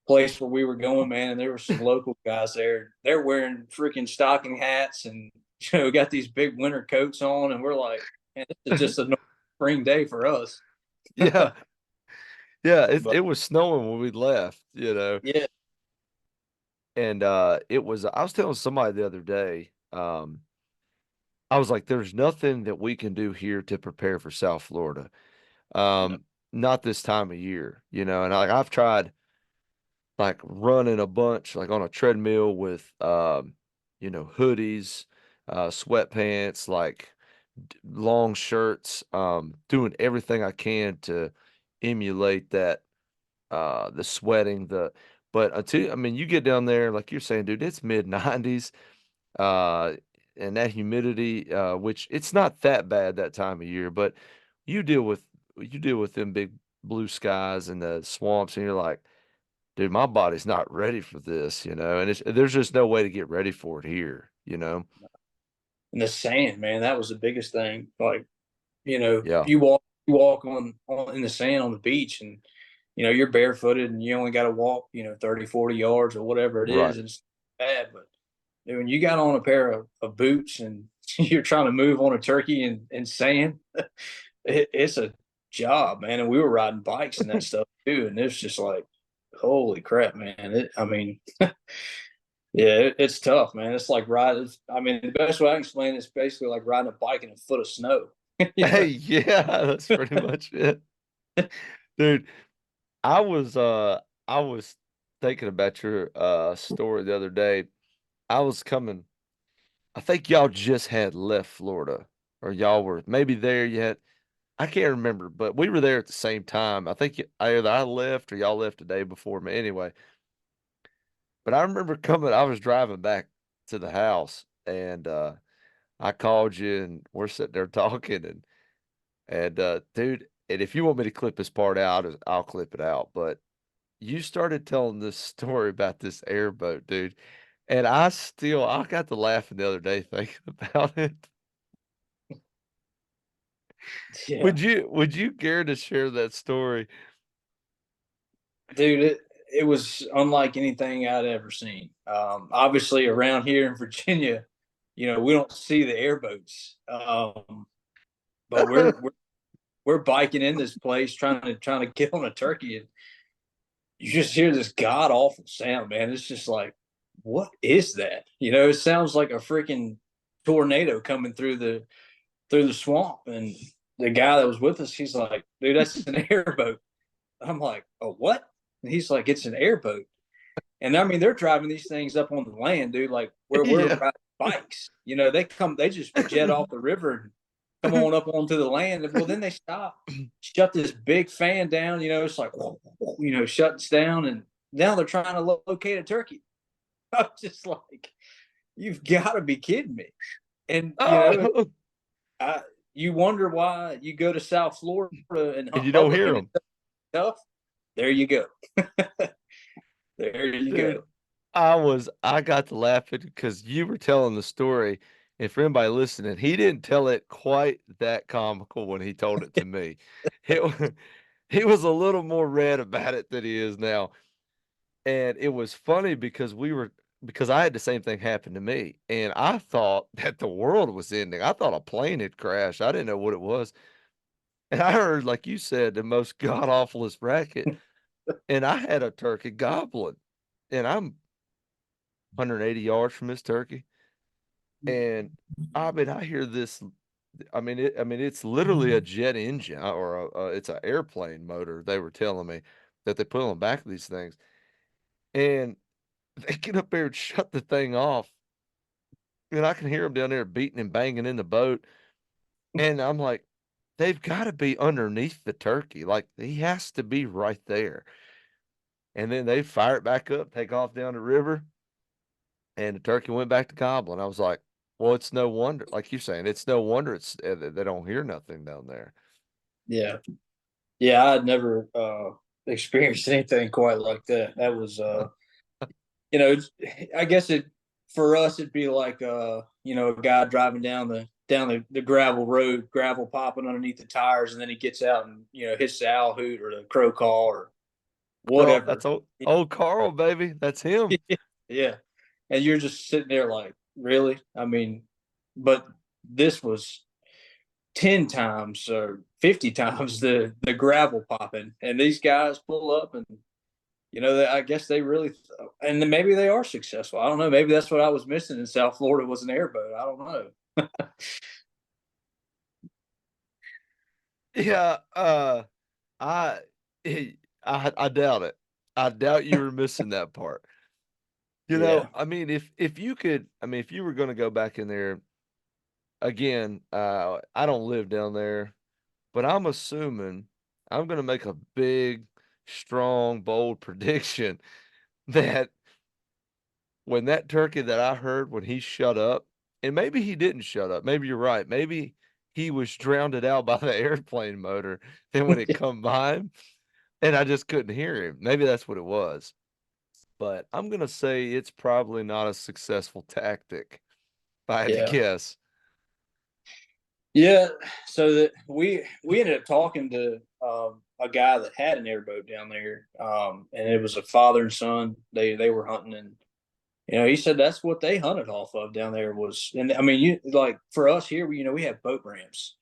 place where we were going, man, and there were some local guys there. They're wearing freaking stocking hats and got these big winter coats on, and we're like, man, this is just a spring day for us. Yeah. Yeah, But it was snowing when we left. yeah, And I was telling somebody the other day, I was like, there's nothing that we can do here to prepare for South Florida. no, Not this time of year. And I've tried like running a bunch, like on a treadmill with hoodies, sweatpants, like long shirts, doing everything I can to emulate that the sweating, but until I mean you get down there, like you're saying, dude, it's mid 90s, uh, and that humidity, which it's not that bad that time of year, but you deal with you deal with them big blue skies and the swamps, and you're like, dude, my body's not ready for this, and there's just no way to get ready for it here. and the sand, man, that was the biggest thing. Like, Yeah, you walk on in the sand on the beach, and you're barefooted, and you only got to walk 30, 40 yards or whatever it right. is, and it's bad. But when you got on a pair of boots and you're trying to move on a turkey and sand, it's a job, man. And we were riding bikes and that stuff too, and it's just like, holy crap, man. I mean, yeah, it's tough, man. It's like riding. I mean, the best way I can explain it is basically like riding a bike in a foot of snow. you Hey, know? yeah, that's pretty much it, dude. I was uh I was thinking about your story the other day. I was coming. I think y'all just had left Florida, or y'all were maybe there yet. I can't remember, but we were there at the same time. I think either I left or y'all left the day before me. Anyway, But I remember coming, I was driving back to the house and I called you and we're sitting there talking and dude, and if you want me to clip this part out, I'll clip it out. But you started telling this story about this airboat, dude. And I got to laughing the other day thinking about it. Yeah, Would you care to share that story? dude, it was unlike anything I'd ever seen. Obviously, around here in Virginia, we don't see the airboats, but we're biking in this place trying to get on a turkey, and you just hear this god awful sound, man. It's just like, what is that? It sounds like a freaking tornado coming through the swamp. And the guy that was with us, he's like, dude, that's an airboat. I'm like, oh, what? And he's like, it's an airboat. And I mean, they're driving these things up on the land, dude, like where we're Yeah. riding bikes. They just jet off the river and come on up onto the land. And well, then they stop, shut this big fan down. It's like, shuts down. And now they're trying to locate a turkey. I'm just like, you've got to be kidding me. And, Oh, I, you wonder why you go to South Florida and and hunt you don't public hear and it's them, tough. There you go. There you dude. go. I got to laughing because you were telling the story. And for anybody listening, he didn't tell it quite that comical when he told it to me. It, he was a little more red about it than he is now. And it was funny because I had the same thing happen to me. And I thought that the world was ending. I thought a plane had crashed. I didn't know what it was. And I heard, like you said, the most god awfulest racket. And I had a turkey gobbling. And I'm 180 yards from this turkey. And I mean, I hear this. I mean, it's literally a jet engine or it's an airplane motor. They were telling me that they put on the back of these things, and they get up there and shut the thing off, and I can hear them down there beating and banging in the boat, and I'm like, they've got to be underneath the turkey, like he has to be right there, and then they fire it back up, take off down the river, and the turkey went back to gobbling. I was like, well, it's no wonder, like you're saying, it's no wonder they don't hear nothing down there. Yeah. Yeah, I had never experienced anything quite like that. That was I guess it for us it'd be like a guy driving down the gravel road, gravel popping underneath the tires, and then he gets out and hits the owl hoot or the crow call or Carl, that's whatever. old Carl, baby. That's him. Yeah. And you're just sitting there like, really? I mean, but this was 10 times or 50 times the gravel popping. And these guys pull up and, I guess they really, and then maybe they are successful. I don't know. Maybe that's what I was missing in South Florida was an airboat. I don't know. Yeah, I, I doubt it. I doubt you were missing that part. Yeah. I mean, if you could, I mean, if you were going to go back in there again, I don't live down there, but I'm assuming I'm going to make a big, strong, bold prediction that when that turkey that I heard when he shut up, and maybe he didn't shut up, maybe you're right, maybe he was drowned out by the airplane motor. Then when it come by him, and I just couldn't hear him. Maybe that's what it was. But I'm gonna say it's probably not a successful tactic, if I had to Yeah. guess. Yeah. So that we ended up talking to a guy that had an airboat down there. And it was a father and son. They were hunting, and he said that's what they hunted off of down there was, and I mean, you like for us here, we have boat ramps.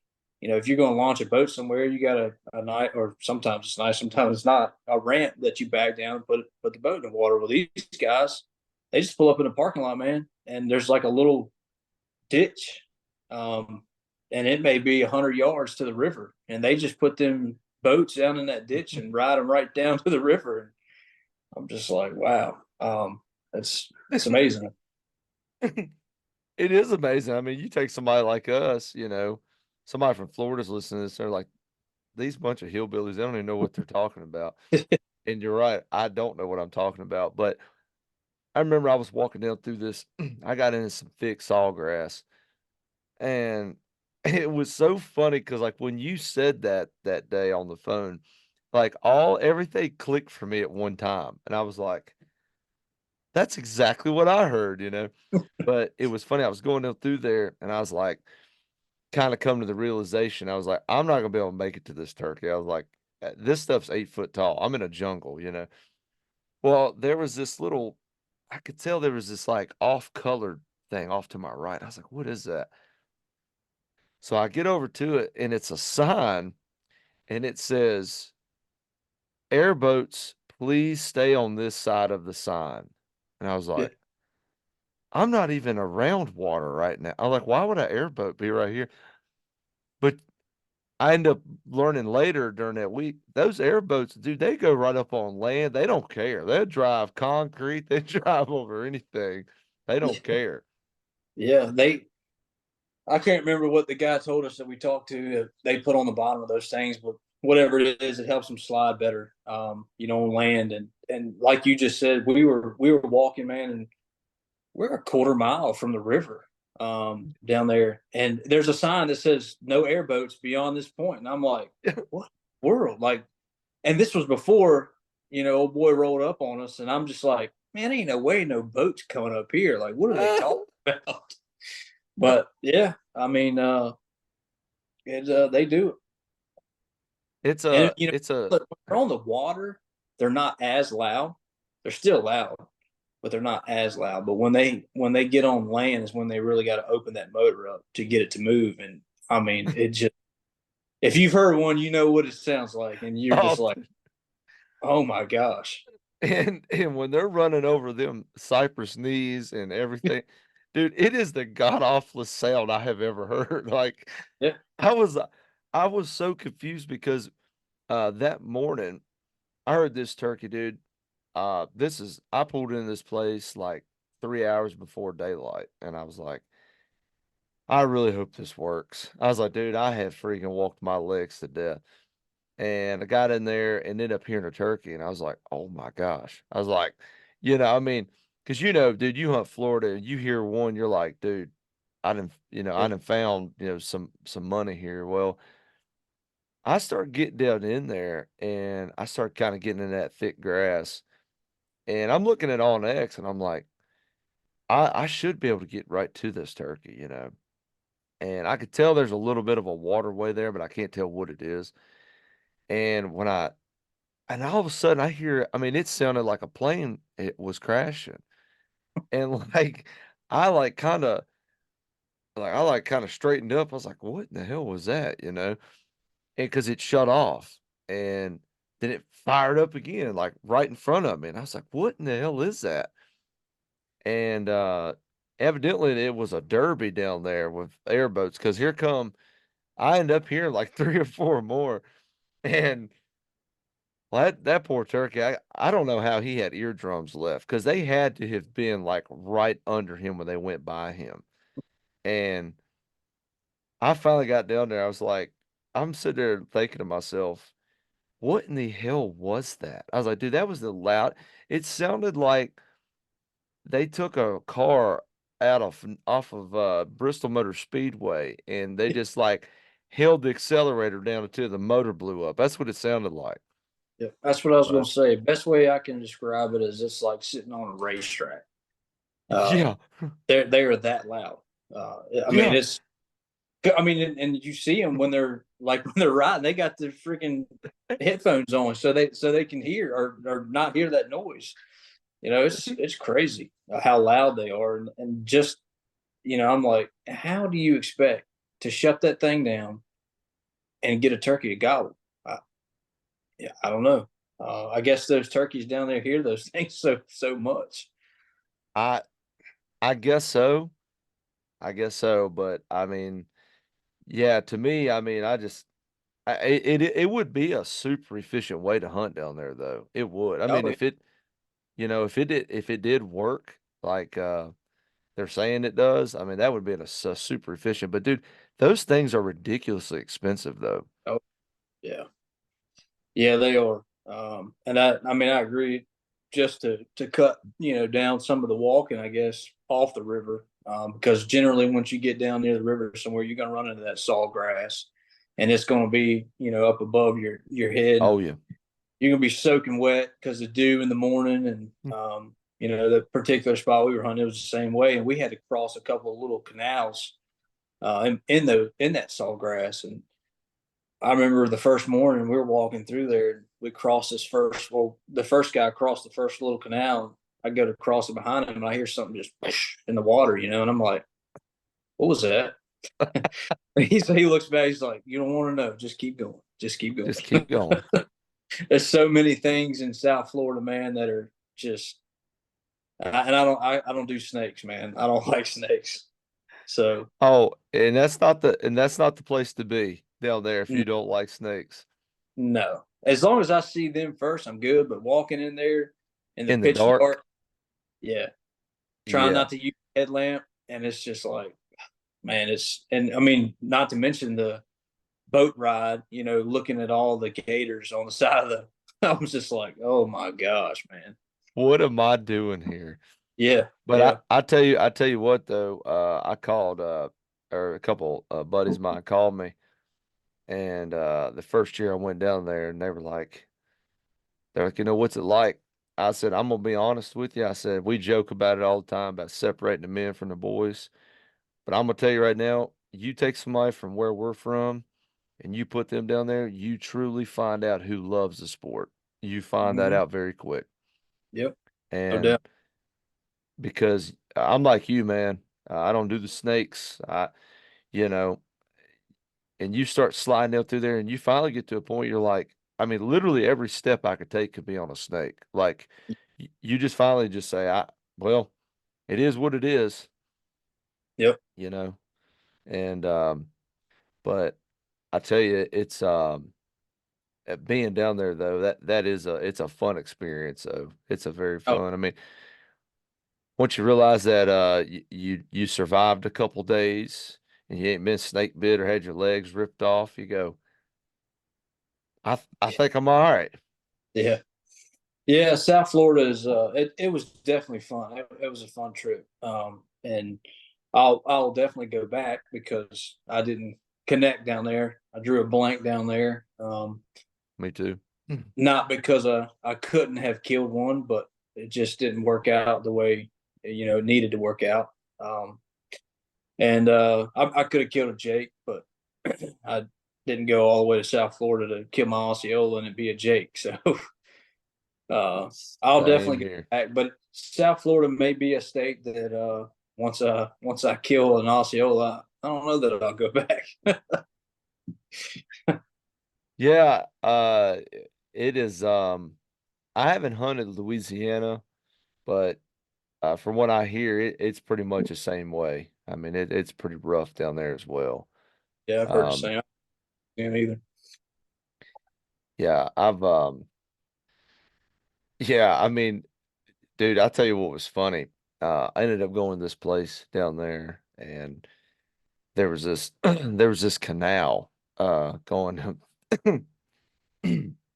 If you're going to launch a boat somewhere, you got a night, or sometimes it's nice, sometimes it's not, a ramp that you back down and put the boat in the water. Well, these guys, they just pull up in the parking lot, man, and there's like a little ditch, um, and it may be 100 yards to the river, and they just put them boats down in that ditch and ride them right down to the river. And I'm just like, wow, it's amazing. It is amazing. I mean, you take somebody like us, somebody from Florida's listening to this, they're like, these bunch of hillbillies, they don't even know what they're talking about. And you're right, I don't know what I'm talking about. But I remember I was walking down through this. I got into some thick sawgrass, and it was so funny because like when you said that day on the phone, like all everything clicked for me at one time, and I was like, "That's exactly what I heard," you know. But it was funny. I was going down through there, and I was like, kind of come to the realization. I was like, I'm not gonna be able to make it to this turkey. I was like, this stuff's 8 foot tall. I'm in a jungle, you know." Well, there was this little, I could tell there was this like off colored thing off to my right. I was like, what is that? So I get over to it and it's a sign and it says, "Airboats, please stay on this side of the sign." And I was Yeah, like, I'm not even around water right now. I'm like, why would an airboat be right here? But I end up learning later during that week, those airboats, dude, they go right up on land. They don't care. They'll drive concrete. They drive over anything. They don't care. yeah. I can't remember what the guy told us that we talked to. They put on the bottom of those things, but whatever it is, it helps them slide better. On land, and like you just said, we were walking, man, and we're a quarter mile from the river down there, and there's a sign that says no airboats beyond this point, and I'm like, what world? Like, and this was before old boy rolled up on us, and I'm just like, man, ain't no way no boats coming up here. Like, what are they talking about? But yeah, I mean, they do it, It's and a, it's a, look, when they're on the water, they're not as loud. They're still loud, but they're not as loud. But when they get on land is when they really got to open that motor up to get it to move. And I mean, it just if you've heard one, you know what it sounds like, and you're just oh, like, oh my gosh, and when they're running over them cypress knees and everything, dude, it is the god awfulest sound I have ever heard. Like, yeah, I was, I was so confused because that morning I heard this turkey, dude. I pulled in this place like 3 hours before daylight, and I was like, I really hope this works. I was like, dude, I have freaking walked my legs to death. And I got in there and ended up hearing a turkey, and I was like, oh my gosh. I was like, I mean, because dude, you hunt Florida and you hear one, you're like, dude, I yeah, done found, some money here. Well, I start getting down in there and I start kind of getting in that thick grass. And I'm looking at OnX and I'm like, I should be able to get right to this turkey, And I could tell there's a little bit of a waterway there, but I can't tell what it is. And and all of a sudden I hear, I mean, it sounded like a plane it was crashing. And like I like kind of straightened up. I was like, what in the hell was that? And because it shut off and then it fired up again, like right in front of me. And I was like, what in the hell is that? And evidently it was a derby down there with airboats because here come I end up hearing like three or four more. And well, that poor turkey, I don't know how he had eardrums left because they had to have been like right under him when they went by him. And I finally got down there. I was like, I'm sitting there thinking to myself, what in the hell was that? I was like, dude, that was the loud. It sounded like they took a car out of off of Bristol Motor Speedway and they just like held the accelerator down until the motor blew up. That's what it sounded like. yeah. That's what I was gonna But say. Best way I can describe it is it's like sitting on a racetrack. Uh, yeah, they are that loud. I mean, yeah. it's I mean, and you see them when they're like when they're riding, they got their freaking headphones on, so they can hear or not hear that noise. It's crazy how loud they are, and just I'm like, how do you expect to shut that thing down and get a turkey to gobble? Yeah, I don't know. I guess those turkeys down there hear those things so much. I I guess so. I guess so, but I mean, yeah, to me, I mean, it would be a super efficient way to hunt down there though. It would. I mean, Oh, if it did work like they're saying it does, I mean, that would be a super efficient. But dude, those things are ridiculously expensive though. oh, yeah, yeah, they are. And I mean, I agree. just to cut down some of the walking, I guess, off the river. Because generally, once you get down near the river somewhere, you're gonna run into that salt grass, and it's gonna be up above your head. Oh yeah. You're gonna be soaking wet because of dew in the morning, and the particular spot we were hunting, it was the same way, and we had to cross a couple of little canals in that salt grass. And I remember the first morning we were walking through there, and we crossed the first guy crossed the first little canal. I go to cross it behind him, and I hear something just in the water, and I'm like, "What was that?" He looks back, he's like, "You don't want to know. Just keep going. Just keep going." Just keep going. There's so many things in South Florida, man, that are just. And I don't do snakes, man. I don't like snakes. So Oh, and that's not the place to be down there if you don't like snakes. no, as long as I see them first, I'm good. But walking in there in the In the pitch dark. dark, yeah, trying Yeah. not to use a headlamp, and it's just like, man, and I mean, not to mention the boat ride, looking at all the gators on the side of the. I was just like, oh my gosh, man. What am I doing here? Yeah, But yeah, I tell you what though, I called or a couple buddies of mine called me, and the first year I went down there and they're like, what's it like? I said, I'm gonna be honest with you. I said, we joke about it all the time about separating the men from the boys. But I'm gonna tell you right now, you take somebody from where we're from and you put them down there, you truly find out who loves the sport. You find that mm-hmm. out very quick. Yep, no And doubt. because I'm like you, man, I don't do the snakes. You know, and you start sliding down through there and you finally get to a point you're like, I mean, literally every step I could take could be on a snake. Like you just finally just say, well, it is what it is, Yep. you know. And but I tell you, it's being down there though, that is it's a fun experience. So it's a very Oh, fun. I mean, once you realize that you survived a couple days and you ain't been snake bit or had your legs ripped off, you go, I think I'm all right. yeah. Yeah, South Florida is it was definitely fun. It was a fun trip. And I'll definitely go back because I didn't connect down there. I drew a blank down there. Me too. Not because I couldn't have killed one, but it just didn't work out the way it needed to work out. And I could have killed a Jake, but I didn't go all the way to South Florida to kill my Osceola and it be a Jake. So uh, I'll Same definitely get here. back. But South Florida may be a state that once I kill an Osceola, I don't know that I'll go back. Yeah, it is I haven't hunted Louisiana, but from what I hear, it's pretty much the same way. I mean, it's pretty rough down there as well. Yeah, I've heard the Um, same. I can't either. yeah, yeah, I mean, dude, I'll tell you what was funny. I ended up going to this place down there, and there was this there was this canal going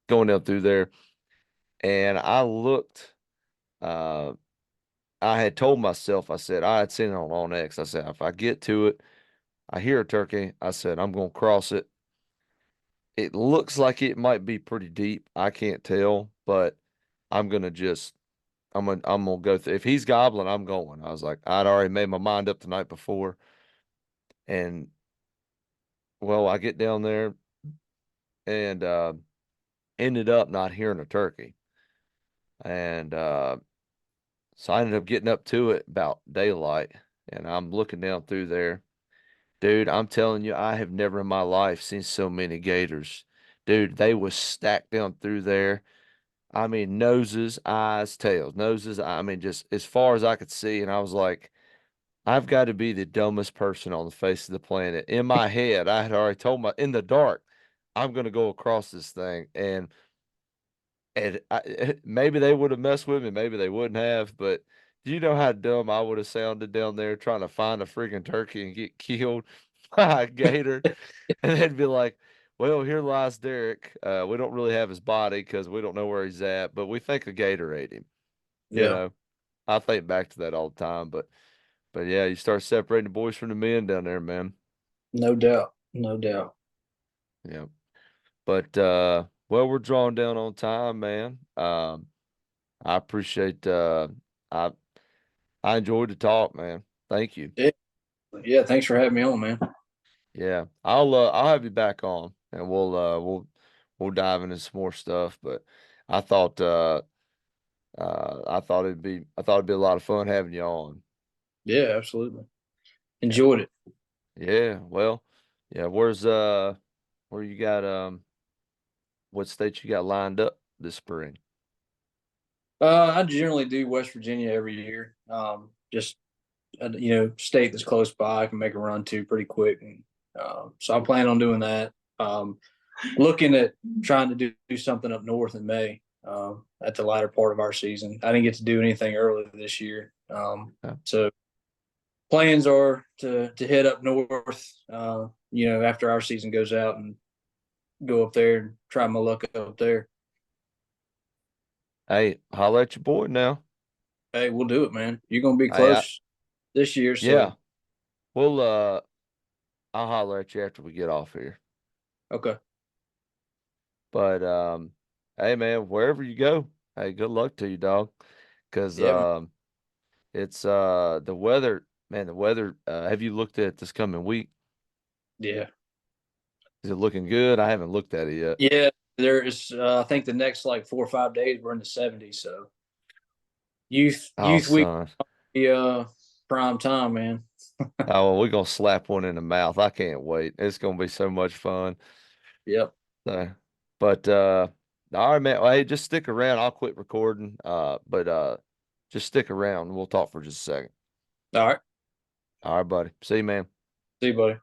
going down through there, and I looked. Uh, I had told myself, I said I had seen it on OnX. I said if I get to it, I hear a turkey. I said I'm gonna cross it. It looks like it might be pretty deep. I can't tell, but I'm gonna just I'm gonna go through. If he's gobbling, I'm going. I was like, I'd already made my mind up the night before, and well, I get down there and ended up not hearing a turkey, and so I ended up getting up to it about daylight, and I'm looking down through there. Dude, I'm telling you, I have never in my life seen so many gators. Dude, they was stacked down through there. I mean, noses, eyes, tails, noses. I mean, just as far as I could see. And I was like, I've got to be the dumbest person on the face of the planet. In my head, I had already told in the dark, I'm going to go across this thing. And maybe they would have messed with me. Maybe they wouldn't have. But do you know how dumb I would have sounded down there trying to find a freaking turkey and get killed by a gator? And they'd be like, well, here lies Derek. We don't really have his body because we don't know where he's at, but we think a gator ate him. You Yeah. know, I think back to that all the time, but yeah, you start separating the boys from the men down there, man. No doubt. No doubt. Yeah. But well, we're drawing down on time, man. I appreciate I I enjoyed the talk, man. Thank you. Yeah. Yeah. Thanks for having me on, man. Yeah. I'll have you back on and we'll dive into some more stuff. But I thought I thought it'd be a lot of fun having you on. Yeah, absolutely. Yeah. Enjoyed it. Yeah. Well, yeah, where you got what states you got lined up this spring? I generally do West Virginia every year. Just state that's close by, I can make a run to pretty quick, and so I plan on doing that. Looking at trying to do something up north in May at the latter part of our season. I didn't get to do anything early this year, Yeah. so plans are to head up north. After our season goes out and go up there and try my luck up there. Hey, holla at your boy now. Hey, we'll do it, man. You're gonna be Hey, close this year, yeah. so Well, I'll holler at you after we get off here. okay. But hey man, wherever you go, hey, good luck to you, dog. Cause Yeah, man. it's the weather, man, the weather, have you looked at this coming week? Yeah. Is it looking good? I haven't looked at it yet. Yeah, there is. I think the next like 4 or 5 days we're in the 70s. So Oh, youth week, son. prime time, man. Oh, well, we're gonna slap one in the mouth. I can't wait. It's gonna be so much fun. Yep. So, but all right, man. Well, hey, just stick around. I'll quit recording. But just stick around. We'll talk for just a second. All right. All right, buddy. See you, man. See you, buddy.